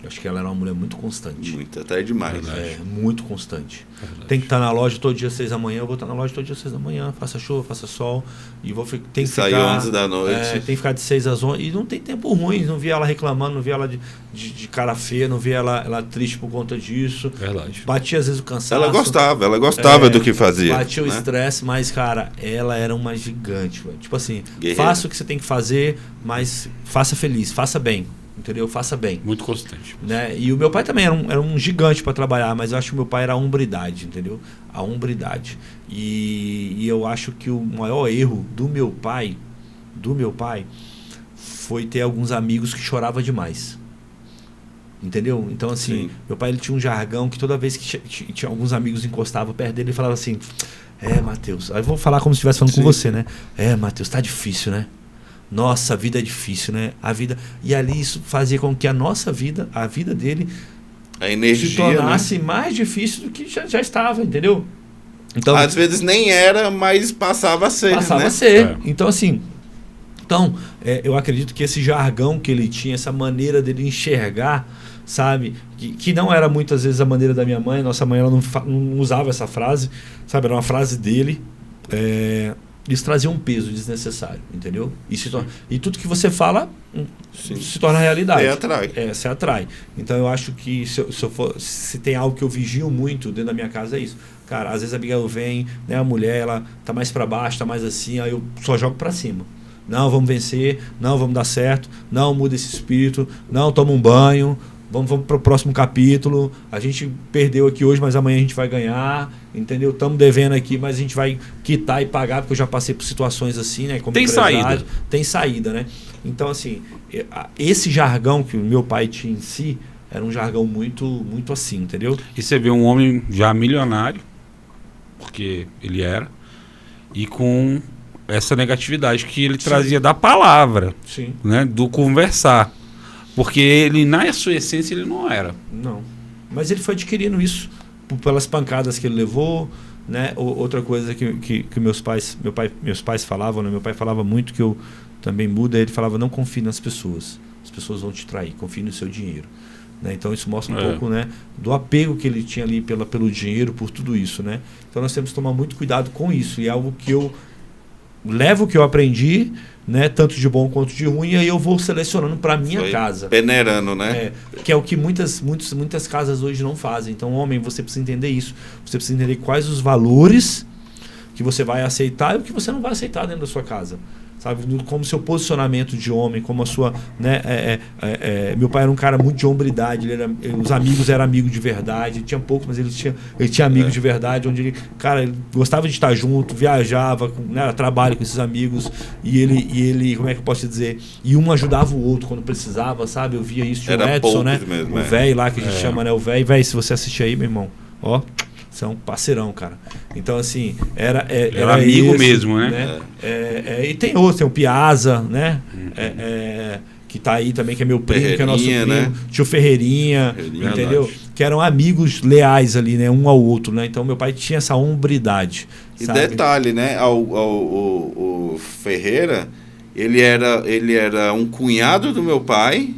Eu acho que ela era uma mulher muito constante. Muito, até demais. Muito constante. Tem que estar na loja todo dia 6 da manhã. Eu vou estar na loja todo dia 6 da manhã. Faça chuva, faça sol. E tem que sair 11 da noite. Tem que ficar de 6 às 11. E não tem tempo ruim. Não vi ela reclamando, não vi ela de cara feia, não vi ela triste por conta disso. Verdade. Batia às vezes o cansaço. Ela gostava do que fazia. Batia o estresse, mas, cara, ela era uma gigante. Véio. Tipo assim, faça o que você tem que fazer, mas faça feliz, faça bem. Entendeu? Faça bem. Muito constante. Né? E o meu pai também era um gigante para trabalhar, mas eu acho que o meu pai era a hombridade, entendeu? A hombridade. E eu acho que o maior erro do meu pai foi ter alguns amigos que choravam demais. Entendeu? Então, assim, Sim. meu pai ele tinha um jargão que toda vez que tinha alguns amigos encostavam perto dele, ele falava assim: Matheus, aí eu vou falar como se estivesse falando Sim. com você, né? Matheus, tá difícil, né? Nossa, a vida é difícil, né? A vida. E ali isso fazia com que a nossa vida, a vida dele, A energia, se tornasse né? mais difícil do que já estava, entendeu? Então, Às vezes nem era, mas passava a ser, passava né? a ser. É. Então, assim. Então, eu acredito que esse jargão que ele tinha, essa maneira dele enxergar, sabe? Que não era muitas vezes a maneira da minha mãe. Nossa mãe ela não usava essa frase, sabe? Era uma frase dele. Isso trazia um peso desnecessário, entendeu? E tudo que você fala se torna realidade. Você atrai. Se atrai. Então eu acho que se tem algo que eu vigio muito dentro da minha casa é isso. Cara, às vezes a Abigail vem, né, a mulher, ela tá mais para baixo, tá mais assim, aí eu só jogo para cima. Não, vamos vencer, não, vamos dar certo, não, muda esse espírito, não, toma um banho, vamos para o próximo capítulo, a gente perdeu aqui hoje, mas amanhã a gente vai ganhar, entendeu? Estamos devendo aqui, mas a gente vai quitar e pagar, porque eu já passei por situações assim, né? Como Tem saída. Tem saída, né? Então, assim, esse jargão que o meu pai tinha em si, era um jargão muito, muito assim, entendeu? E você vê um homem já milionário, porque ele era, e com essa negatividade que ele trazia da palavra, Sim. né, do conversar. Porque ele, na sua essência, ele não era. Não. Mas ele foi adquirindo isso pelas pancadas que ele levou, né? Outra coisa que meus pais falavam, né? Meu pai falava muito que eu também muda, ele falava: não confie nas pessoas. As pessoas vão te trair, confie no seu dinheiro. Né? Então isso mostra um pouco, né, do apego que ele tinha ali pelo dinheiro, por tudo isso, né? Então nós temos que tomar muito cuidado com isso. E é algo que eu levo, que eu aprendi, né, tanto de bom quanto de ruim, e aí eu vou selecionando para minha Foi casa. peneirando, né? Que é o que muitas casas hoje não fazem. Então, homem, você precisa entender isso. Você precisa entender quais os valores que você vai aceitar e o que você não vai aceitar dentro da sua casa. Sabe? Como seu posicionamento de homem, como a sua, né, meu pai era um cara muito de hombridade, os amigos eram amigos de verdade, tinha poucos, mas ele tinha amigos de verdade, onde ele gostava de estar junto, viajava, né, trabalho com esses amigos, e ele, como é que eu posso te dizer, e um ajudava o outro quando precisava, sabe? Eu via isso, tinha o Edson, né? Mesmo, o velho lá que a gente chama, né? O velho, se você assistir aí, meu irmão, ó, você é um parceirão, cara. Então, assim, era amigo esse, mesmo, né? E tem outros, tem o Piazza, né? Que tá aí também, que é meu primo, que é nosso primo. Né? Tio Ferreirinha, entendeu? Verdade. Que eram amigos leais ali, né? Um ao outro, né? Então, meu pai tinha essa hombridade. E sabe? detalhe, né? O Ferreira, ele era um cunhado do meu pai,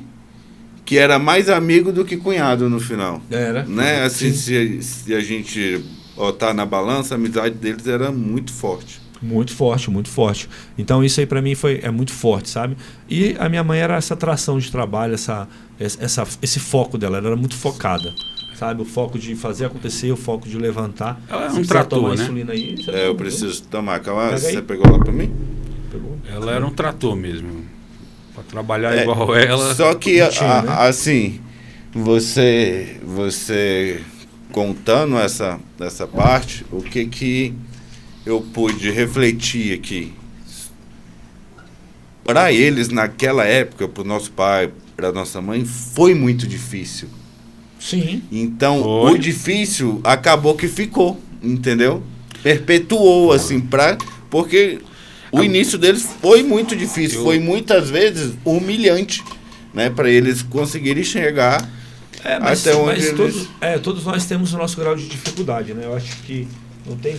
que era mais amigo do que cunhado no final. Era. Né? Assim, se a gente botar na balança, a amizade deles era muito forte. Muito forte, muito forte. Então isso aí pra mim é muito forte, sabe? E a minha mãe era essa atração de trabalho, esse foco dela, ela era muito focada. Sabe? O foco de fazer acontecer, o foco de levantar. Ela é Se um quiser trator, tomar né? insulina aí, você Eu toma, preciso tomar. Calma, Pega aí. você pegou lá pra mim? Pegou? Ela era um trator mesmo. Pra trabalhar igual ela. Só que, tinha, né? assim, você contando essa parte, o que eu pude refletir aqui? Para eles, naquela época, para o nosso pai, para nossa mãe, foi muito difícil. Sim. Então, Foi. o difícil acabou que ficou, entendeu? Perpetuou, assim, porque o início deles foi muito difícil, foi muitas vezes humilhante, né? Para eles conseguirem enxergar até onde eles... todos nós temos o nosso grau de dificuldade, né? Eu acho que não tem...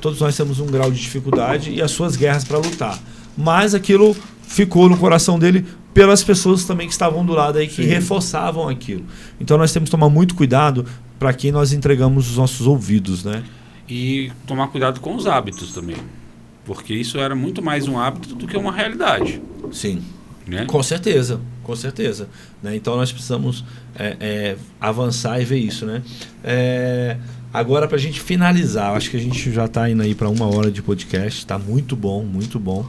todos nós temos um grau de dificuldade e as suas guerras para lutar. Mas aquilo ficou no coração dele pelas pessoas também que estavam do lado aí, que reforçavam aquilo. Então nós temos que tomar muito cuidado para quem nós entregamos os nossos ouvidos, né? E tomar cuidado com os hábitos também. Porque isso era muito mais um hábito do que uma realidade. Sim. Né? Com certeza, com certeza. Né? Então nós precisamos avançar e ver isso, né? Agora, para a gente finalizar, acho que a gente já está indo aí para 1 hora de podcast, está muito bom, muito bom.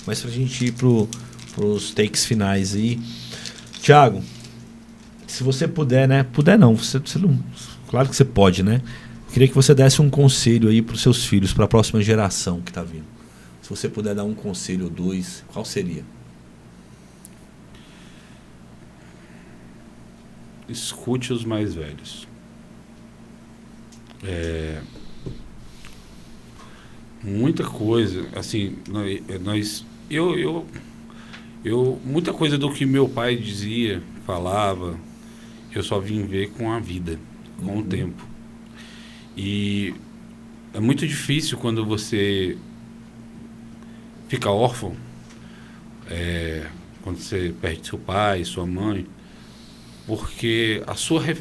Mas para a gente ir para os takes finais aí, Thiago, se você puder, né? Puder não, você não, claro que você pode, né? Queria que você desse um conselho aí para os seus filhos, para a próxima geração que está vindo. Se você puder dar um conselho ou dois, qual seria? escute os mais velhos. Muita coisa, assim, muita coisa do que meu pai dizia, falava, eu só vim ver com a vida, com o tempo. E é muito difícil quando você fica órfão, quando você perde seu pai, sua mãe, porque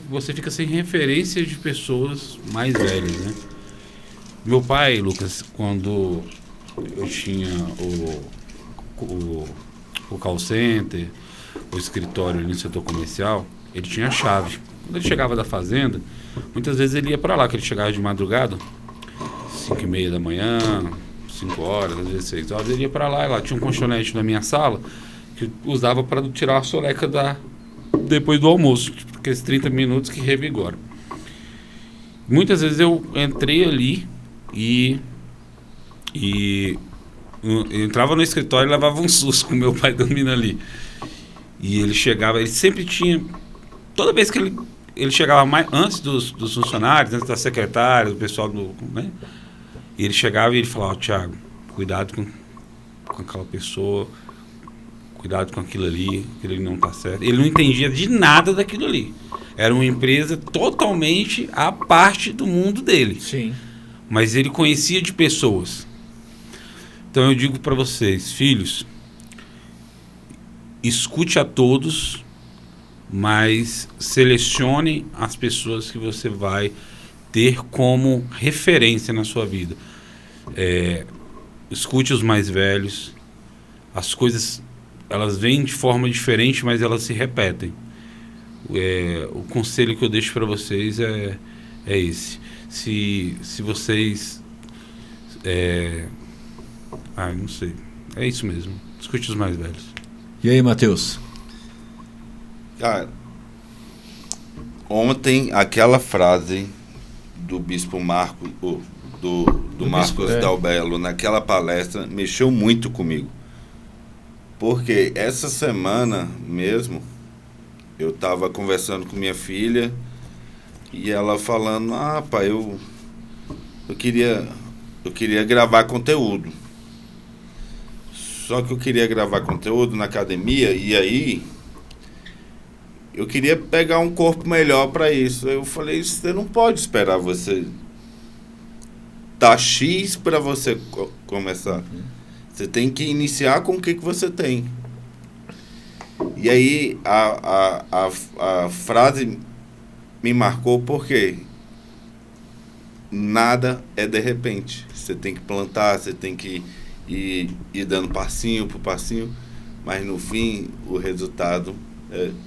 você fica sem referência de pessoas mais velhas, né? Meu pai, Lucas, quando eu tinha o call center, o escritório ali no setor comercial, ele tinha a chave. Quando ele chegava da fazenda, muitas vezes ele ia para lá, que ele chegava de madrugada, 5h30 da manhã, 5 horas, às vezes 6 horas, ele ia para lá, e lá tinha um colchonete na minha sala, que usava para tirar a soneca depois do almoço, aqueles 30 minutos que revigoram. Muitas vezes eu entrei ali e eu entrava no escritório e levava um susto com meu pai dormindo ali. E ele chegava, ele sempre tinha, toda vez que ele chegava antes dos funcionários, antes da secretária, do pessoal né? E ele chegava e ele falava: Thiago, cuidado com aquela pessoa, cuidado com aquilo ali não está certo. Ele não entendia de nada daquilo ali. Era uma empresa totalmente à parte do mundo dele. Sim. Mas ele conhecia de pessoas. Então eu digo para vocês, filhos, escute a todos, mas selecione as pessoas que você vai ter como referência na sua vida. Escute os mais velhos. As coisas, elas vêm de forma diferente, mas elas se repetem. O conselho que eu deixo para vocês é esse. Se vocês... não sei. É isso mesmo. Escute os mais velhos. E aí, Matheus? Cara, ontem aquela frase do Bispo Marcos, do Marcos Dalbello, naquela palestra, mexeu muito comigo. Porque essa semana mesmo, eu estava conversando com minha filha e ela falando: pai, eu queria gravar conteúdo. Só que eu queria gravar conteúdo na academia e aí eu queria pegar um corpo melhor para isso. Eu falei: você não pode esperar você tá X para você começar. Você tem que iniciar com o que você tem. E aí a frase me marcou porque nada é de repente. Você tem que plantar, você tem que ir dando passinho por passinho, mas no fim o resultado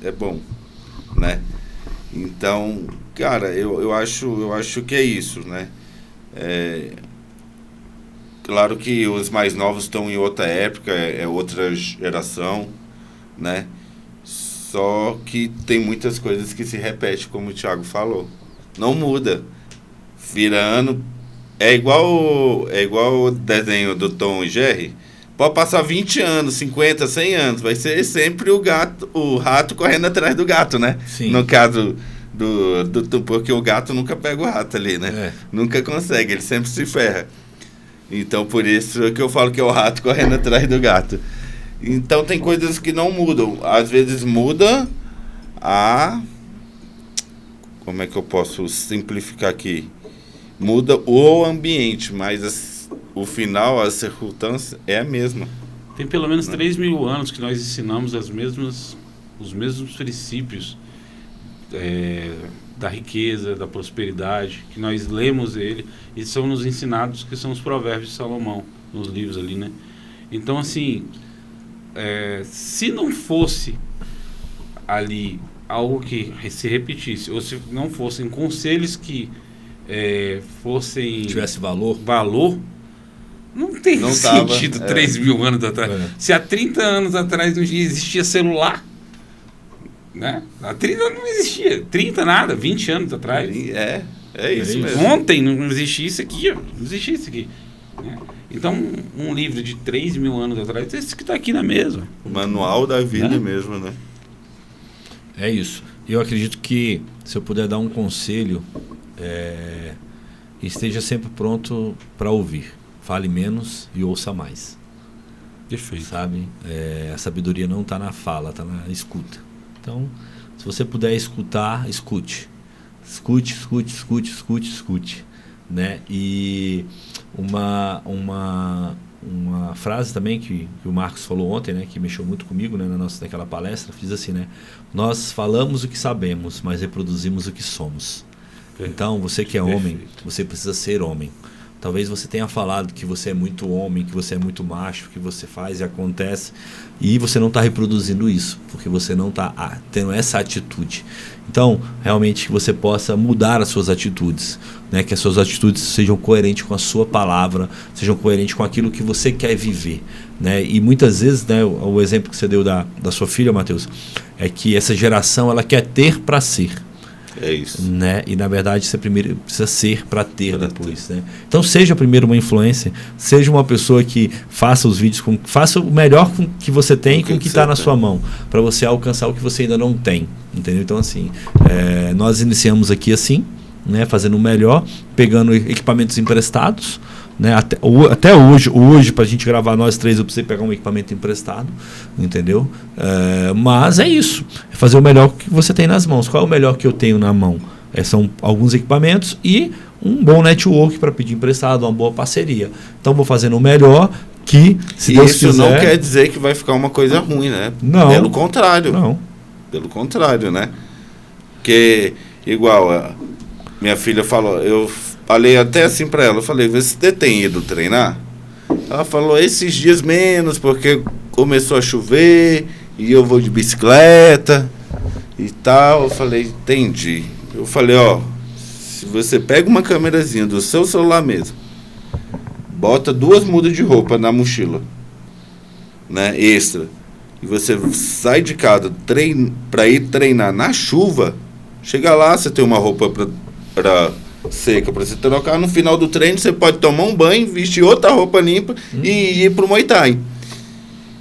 é bom, né? Então, cara, eu acho que é isso, né? Claro que os mais novos estão em outra época, é outra geração, né? Só que tem muitas coisas que se repetem, como o Thiago falou. Não muda. Vira ano. É igual o desenho do Tom e Jerry. Pode passar 20 anos, 50, 100 anos. Vai ser sempre o rato correndo atrás do gato, né? Sim. No caso porque o gato nunca pega o rato ali, né? Nunca consegue, ele sempre se ferra. Então, por isso que eu falo que é o rato correndo atrás do gato. Então, tem coisas que não mudam. Às vezes muda como é que eu posso simplificar aqui? Muda o ambiente, mas o final, a circunstância é a mesma. Tem pelo menos 3.000 anos que nós ensinamos os mesmos princípios da riqueza, da prosperidade, que nós lemos ele e são nos ensinados, que são os provérbios de Salomão, nos livros ali, né? Então, assim, se não fosse ali algo que se repetisse, ou se não fossem conselhos que tivesse valor, não tem sentido 3.000 anos atrás. Se há 30 anos atrás não existia celular, né? Há 30 anos não existia. 30 nada, 20 anos atrás. É isso mesmo. Ontem não existia isso aqui, ó. Não existia isso aqui. Né? Então, um livro de 3.000 anos atrás, esse que está aqui na mesa. O manual da vida, né? Mesmo, né? É isso. eu acredito que, se eu puder dar um conselho, esteja sempre pronto para ouvir. Fale menos e ouça mais. Perfeito. Sabe? A sabedoria não está na fala, está na escuta. Então, se você puder escutar, escute. Escute, escute, escute, escute, escute. Né? E uma frase também que o Marcos falou ontem, né, que mexeu muito comigo, né, naquela palestra, diz assim, né? Nós falamos o que sabemos, mas reproduzimos o que somos. Então, você que é homem, você precisa ser homem. Talvez você tenha falado que você é muito homem, que você é muito macho, que você faz e acontece, e você não está reproduzindo isso, porque você não está tendo essa atitude. Então, realmente, que você possa mudar as suas atitudes, né? Que as suas atitudes sejam coerentes com a sua palavra, sejam coerentes com aquilo que você quer viver. Né? E muitas vezes, né, o exemplo que você deu da sua filha, Matheus, é que essa geração ela quer ter para ser. É isso. Né? E na verdade você primeiro precisa ser para ter depois. Né? Então seja primeiro uma influencer, seja uma pessoa que faça os vídeos, faça o melhor com que você tem com o que está na sua mão, para você alcançar o que você ainda não tem. Entendeu? Então assim, nós iniciamos aqui assim, né, fazendo o melhor, pegando equipamentos emprestados. Né? Até hoje para a gente gravar nós três eu precisei pegar um equipamento emprestado, entendeu? Mas é isso, é fazer o melhor que você tem nas mãos. Qual é o melhor que eu tenho na mão? São alguns equipamentos e um bom network para pedir emprestado, uma boa parceria. Então vou fazendo o melhor que, se Deus quiser... Isso não quer dizer que vai ficar uma coisa ruim, né? Não. Pelo contrário. Não. Pelo contrário, né? Porque, igual, minha filha falou, eu falei até assim pra ela, eu falei, você tem ido treinar? Ela falou, esses dias menos, porque começou a chover e eu vou de bicicleta e tal. Eu falei, entendi. Eu falei, se você pega uma câmerazinha do seu celular mesmo, bota 2 mudas de roupa na mochila, né, extra, e você sai de casa pra ir treinar na chuva, chega lá, você tem uma roupa pra seca para você trocar. No final do treino você pode tomar um banho, vestir outra roupa limpa e ir pro Muay Thai.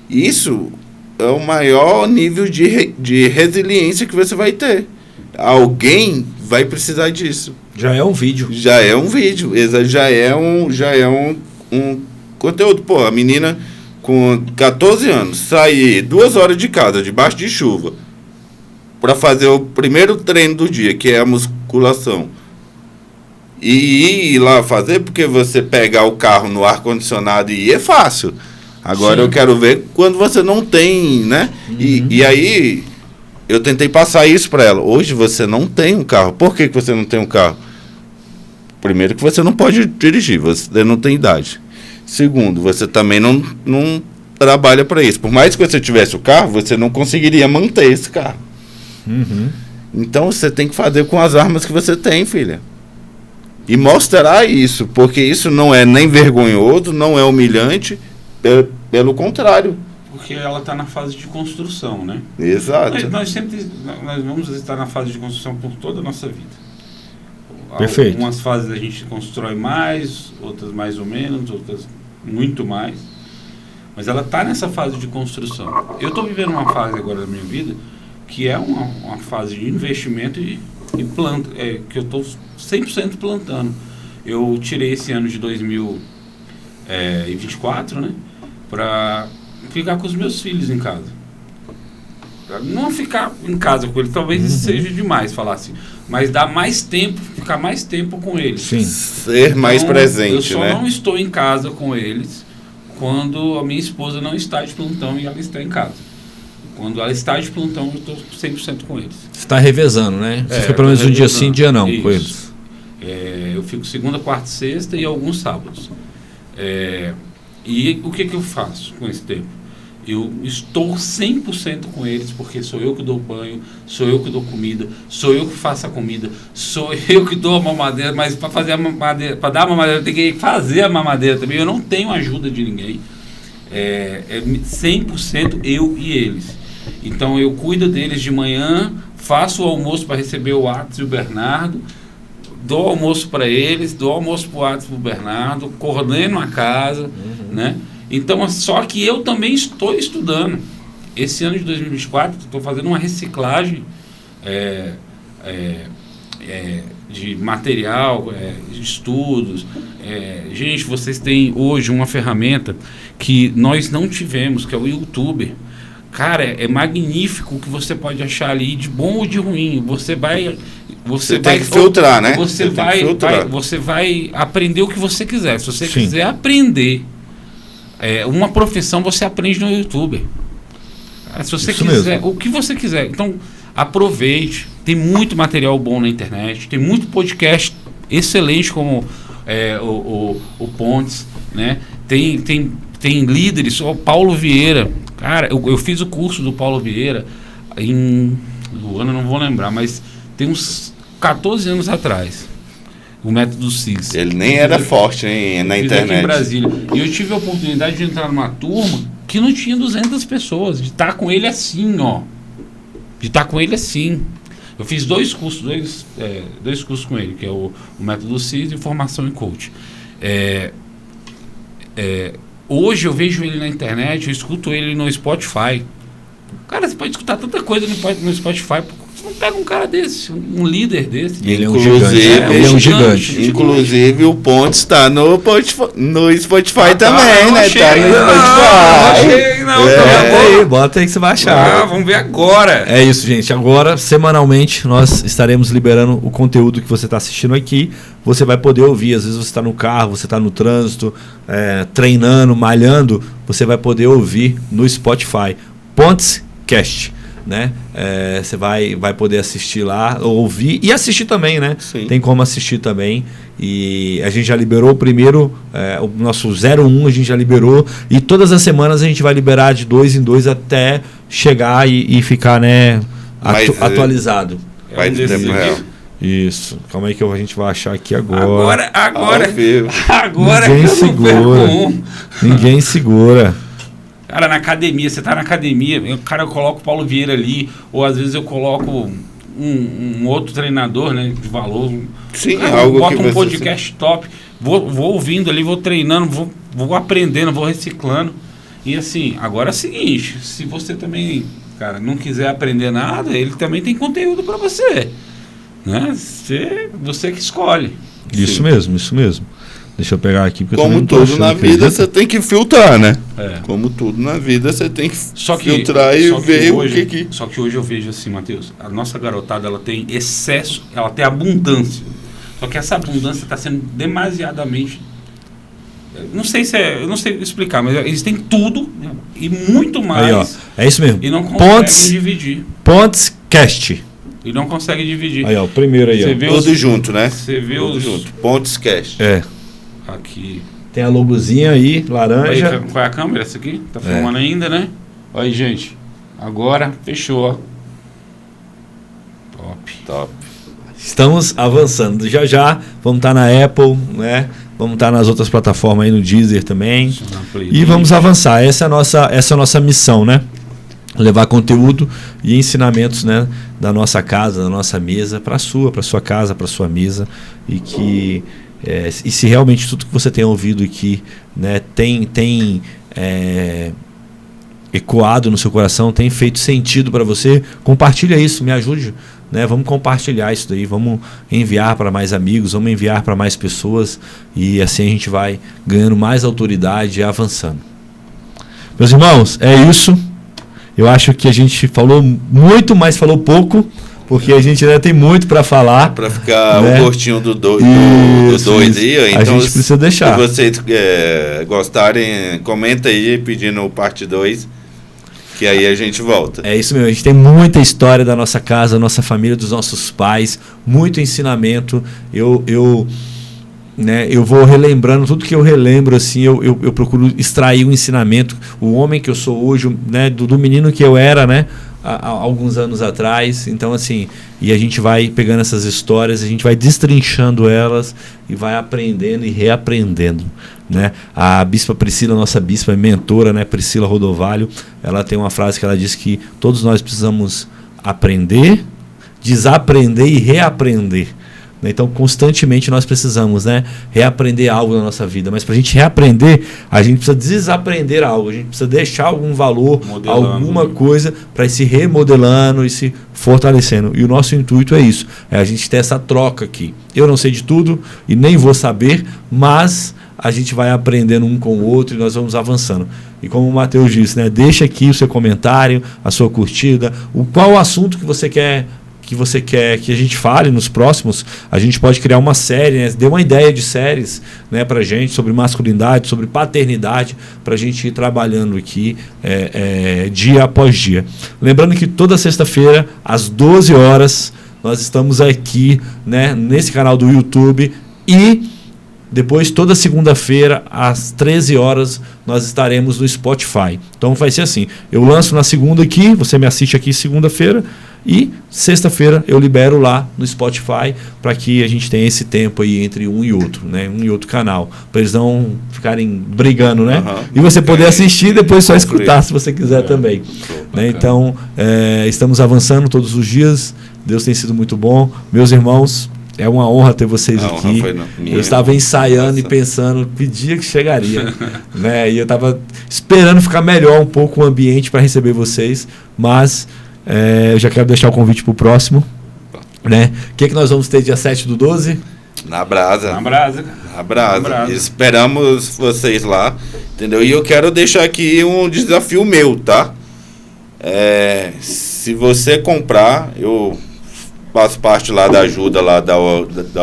Isso é o maior nível de resiliência que você vai ter. Alguém vai precisar disso. Já é um vídeo. Já é um vídeo, já é um conteúdo. Pô, a menina com 14 anos sair 2 horas de casa debaixo de chuva para fazer o primeiro treino do dia, que é a musculação, e ir lá fazer, porque você pegar o carro no ar-condicionado e ir é fácil. Agora Sim. Eu quero ver quando você não tem, né? Uhum. E aí, eu tentei passar isso para ela. Hoje você não tem um carro. Por que você não tem um carro? Primeiro que você não pode dirigir, você não tem idade. Segundo, você também não trabalha para isso. Por mais que você tivesse o carro, você não conseguiria manter esse carro. Uhum. Então você tem que fazer com as armas que você tem, filha. E mostrar isso, porque isso não é nem vergonhoso, não é humilhante, pelo contrário. Porque ela está na fase de construção, né? Exato. Nós vamos estar na fase de construção por toda a nossa vida. Perfeito. Algumas fases a gente constrói mais, outras mais ou menos, outras muito mais. Mas ela está nessa fase de construção. Eu estou vivendo uma fase agora da minha vida que é uma fase de investimento e planta, que eu estou 100% plantando. Eu tirei esse ano de 2024, né, para ficar com os meus filhos em casa. Pra não ficar em casa com eles, talvez isso seja demais falar assim, mas dar mais tempo, ficar mais tempo com eles. Sim. Ser então, mais presente, eu só né? não estou em casa com eles quando a minha esposa não está de plantão e ela está em casa. Quando ela está de plantão, eu estou 100% com eles. Você está revezando, né? Você fica pelo menos um dia sim, um dia não com eles. Eu fico segunda, quarta e sexta e alguns sábados. E o que eu faço com esse tempo? Eu estou 100% com eles, porque sou eu que dou banho, sou eu que dou comida, sou eu que faço a comida, sou eu que dou a mamadeira, mas para fazer a mamadeira, para dar a mamadeira, eu tenho que fazer a mamadeira também. Eu não tenho ajuda de ninguém. 100% eu e eles. Então eu cuido deles de manhã, faço o almoço para receber o Atos e o Bernardo, dou almoço para eles, dou almoço para o Atos e para o Bernardo, coordeno a casa, né? Então, só que eu também estou estudando. Esse ano de 2024, estou fazendo uma reciclagem de material, estudos. Gente, vocês têm hoje uma ferramenta que nós não tivemos, que é o YouTube. Cara, é magnífico o que você pode achar ali de bom ou de ruim. Você tem que filtrar, né? Você vai aprender o que você quiser. Se você quiser aprender uma profissão, você aprende no YouTube. Se você quiser, o que você quiser. Então, aproveite. Tem muito material bom na internet. Tem muito podcast excelente, como o Pontes, né? Tem líderes, o Paulo Vieira. Cara, eu fiz o curso do Paulo Vieira no ano, não vou lembrar, mas tem uns 14 anos atrás. O método CIS. Ele nem era forte na internet. Aqui em Brasília. E eu tive a oportunidade de entrar numa turma que não tinha 200 pessoas, de estar com ele assim, ó. De estar com ele assim. Eu fiz dois cursos com ele, que é o método CIS e formação em coach. Hoje eu vejo ele na internet, eu escuto ele no Spotify. Cara, você pode escutar tanta coisa no Spotify. Você não pega um cara desse, um líder desse. Ele é um gigante. Ele é um gigante. Inclusive, o Pontes está no Spotify também, né? Tá no Spotify. Bota aí que você vai achar. Vamos ver agora. É isso, gente. Agora, semanalmente, nós estaremos liberando o conteúdo que você está assistindo aqui. Você vai poder ouvir. Às vezes você está no carro, você está no trânsito, treinando, malhando. Você vai poder ouvir no Spotify. Pontes Cast, né? Você vai poder assistir lá, ouvir e assistir também, né? Sim. Tem como assistir também. E a gente já liberou o primeiro, o nosso 01 a gente já liberou. E todas as semanas a gente vai liberar de 2 em 2 até chegar e ficar, né, atualizado. Vai de tempo real. Isso. Calma aí que a gente vai achar aqui agora. Agora Ninguém segura. Ninguém segura. Cara, na academia, você tá na academia, eu coloco o Paulo Vieira ali, ou às vezes eu coloco um outro treinador, né, de valor. Sim, algo boto um podcast top, vou ouvindo ali, vou treinando, vou aprendendo, vou reciclando. E assim, agora é o seguinte, se você também, cara, não quiser aprender nada, ele também tem conteúdo para você, né? Você que escolhe. Isso mesmo, isso mesmo. Deixa eu pegar aqui. Como tudo na vida, você tem que filtrar, né? Como tudo na vida, você tem que filtrar e ver o que... Só que hoje eu vejo assim, Matheus, a nossa garotada, ela tem excesso, ela tem abundância. Só que essa abundância está sendo demasiadamente... eu não sei explicar, mas eles têm tudo e muito mais. Aí, ó, é isso mesmo. E não conseguem dividir. Pontes Cast. E não consegue dividir. Aí, ó, o primeiro aí, ó. Tudo junto, né? Você vê tudo junto. Pontes Cast. Aqui. Tem a logozinha aí, laranja. Aí, qual é a câmera? Essa aqui? Tá filmando ainda, né? Olha aí, gente. Agora, fechou. Top. Estamos avançando. Já vamos estar na Apple, né? Vamos estar nas outras plataformas aí, no Deezer também. E vamos avançar. Essa é a nossa missão, né? Levar conteúdo e ensinamentos, né, da nossa casa, da nossa mesa, para sua casa, para sua mesa. E que... e se realmente tudo que você tem ouvido aqui, né, tem ecoado no seu coração, tem feito sentido para você, compartilha isso, me ajude, né? Vamos compartilhar isso daí, vamos enviar para mais amigos, vamos enviar para mais pessoas, e assim a gente vai ganhando mais autoridade e avançando. Meus irmãos, é isso. Eu acho que a gente falou muito, mas falou pouco, porque a gente ainda tem muito para falar. Para ficar, né, o gostinho do doido aí. Então, a gente precisa deixar. Se vocês gostarem, comenta aí pedindo parte 2, que aí a gente volta. É isso mesmo, a gente tem muita história da nossa casa, da nossa família, dos nossos pais, muito ensinamento. Eu vou relembrando, tudo que eu relembro, assim, eu procuro extrair o ensinamento, o homem que eu sou hoje, né, do menino que eu era, né, há alguns anos atrás. Então, assim, e a gente vai pegando essas histórias, a gente vai destrinchando elas e vai aprendendo e reaprendendo, né? A bispa Priscila, nossa bispa, mentora, né, Priscila Rodovalho, ela tem uma frase que ela diz que todos nós precisamos aprender, desaprender e reaprender, né? Então, constantemente nós precisamos, né, reaprender algo na nossa vida. Mas para a gente reaprender, a gente precisa desaprender algo. A gente precisa deixar algum valor, alguma coisa para ir se remodelando e se fortalecendo. E o nosso intuito é isso. É a gente ter essa troca aqui. Eu não sei de tudo e nem vou saber, mas a gente vai aprendendo um com o outro e nós vamos avançando. E como o Matheus disse, né, deixa aqui o seu comentário, a sua curtida, qual o assunto que você quer que a gente fale nos próximos. A gente pode criar uma série, né? Dê uma ideia de séries, né, pra gente, sobre masculinidade, sobre paternidade, pra gente ir trabalhando aqui dia após dia. Lembrando que toda sexta-feira, às 12 horas, nós estamos aqui, né, nesse canal do YouTube, e depois, toda segunda-feira, às 13 horas, nós estaremos no Spotify. Então vai ser assim, eu lanço na segunda aqui, você me assiste aqui segunda-feira, e sexta-feira eu libero lá no Spotify para que a gente tenha esse tempo aí entre um e outro, né? Um e outro canal, para eles não ficarem brigando, né? E você poder assistir e depois só escutar se você quiser também. Né? Então, estamos avançando todos os dias, Deus tem sido muito bom. Meus irmãos, é uma honra ter vocês aqui. Eu estava ensaiando e pensando que dia que chegaria, né? E eu estava esperando ficar melhor um pouco o ambiente para receber vocês, mas eu já quero deixar o convite para o próximo, né? O que nós vamos ter dia 7/12? Na Brasa. Na Brasa. Na Brasa. Esperamos vocês lá, entendeu? E eu quero deixar aqui um desafio meu, tá? Se você comprar, eu faço parte lá da ajuda lá da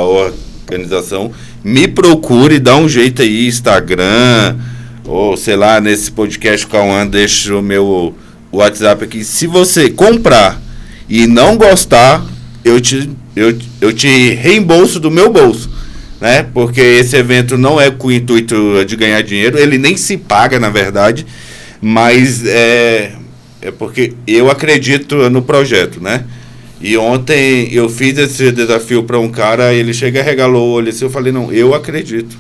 organização, me procure, dá um jeito aí, Instagram, ou sei lá, nesse podcast o Cauã deixa o meu WhatsApp aqui. Se você comprar e não gostar, eu te reembolso do meu bolso, né? Porque esse evento não é com o intuito de ganhar dinheiro, ele nem se paga, na verdade, mas é porque eu acredito no projeto, né? E ontem eu fiz esse desafio para um cara, ele chega e regalou o olho assim, eu falei, não, eu acredito.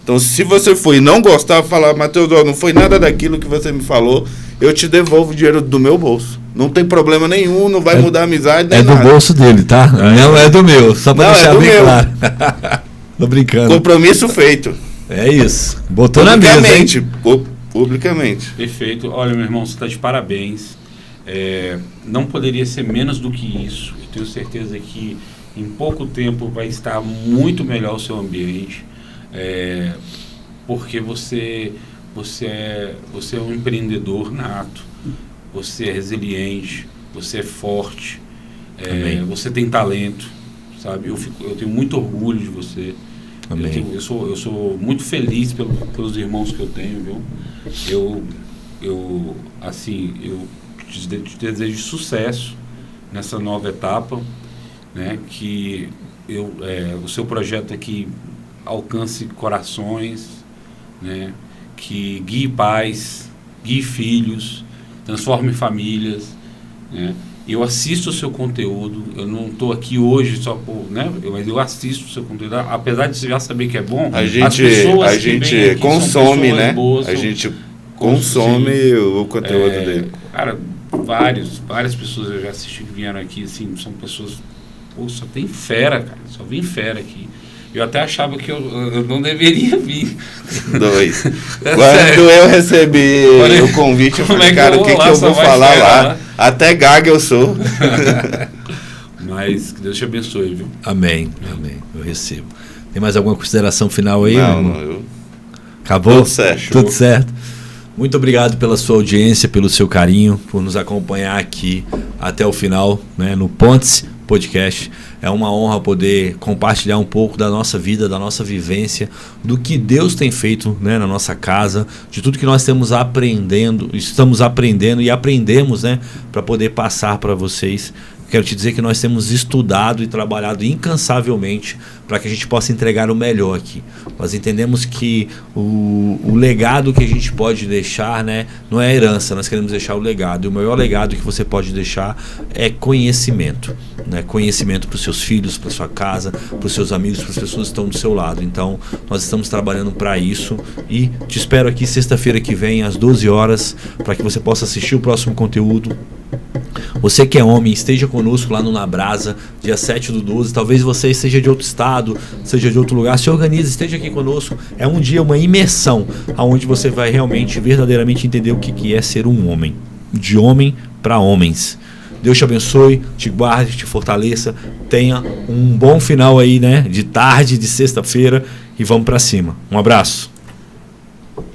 Então, se você for e não gostar, falar, Matheus, não foi nada daquilo que você me falou, eu te devolvo o dinheiro do meu bolso. Não tem problema nenhum, não vai mudar a amizade, nem nada. É do bolso dele, tá? Não é do meu, só para deixar bem claro. Tô brincando. Compromisso feito. É isso. Botou na mesa, hein? Publicamente. Perfeito. Olha, meu irmão, você está de parabéns. Não poderia ser menos do que isso. Eu tenho certeza que em pouco tempo vai estar muito melhor o seu ambiente, porque você é um empreendedor nato, você é resiliente, você é forte, você tem talento, sabe? Eu tenho muito orgulho de você. Eu sou muito feliz pelos irmãos que eu tenho, viu? Eu te desejo sucesso nessa nova etapa, né? Que o seu projeto aqui alcance corações, né? Que guie pais, guie filhos, transforme famílias, né? Eu assisto o seu conteúdo, eu não estou aqui hoje só por, né? Mas eu assisto o seu conteúdo, apesar de você já saber que é bom. A gente consome, né? Boas, a gente consome o conteúdo dele. Cara, várias pessoas eu já assisti que vieram aqui, assim, são pessoas, só tem fera, cara, só vem fera aqui. Eu até achava que eu não deveria vir. Quando eu recebi o convite, eu falei, cara, o que eu vou falar lá? Até gaga eu sou. Mas que Deus te abençoe, viu? Amém. Eu recebo. Tem mais alguma consideração final aí? Não. Acabou? Tudo certo. Muito obrigado pela sua audiência, pelo seu carinho, por nos acompanhar aqui até o final, né, no Pontes Podcast. É uma honra poder compartilhar um pouco da nossa vida, da nossa vivência, do que Deus tem feito, né, na nossa casa, de tudo que nós estamos aprendendo e aprendemos, né, para poder passar para vocês. Quero te dizer que nós temos estudado e trabalhado incansavelmente para que a gente possa entregar o melhor aqui. Nós entendemos que o legado que a gente pode deixar, né, não é herança, nós queremos deixar o legado. E o maior legado que você pode deixar é conhecimento. Né? Conhecimento para os seus filhos, para sua casa, para os seus amigos, para as pessoas que estão do seu lado. Então, nós estamos trabalhando para isso e te espero aqui sexta-feira que vem, às 12 horas, para que você possa assistir o próximo conteúdo. Você que é homem, esteja conosco lá no Nabrasa, dia 7/12. Talvez você seja de outro estado, seja de outro lugar. Se organize, esteja aqui conosco. É um dia, uma imersão, onde você vai realmente, verdadeiramente entender o que é ser um homem. De homem para homens. Deus te abençoe, te guarde, te fortaleça. Tenha um bom final aí, né? De tarde, de sexta-feira. E vamos para cima. Um abraço.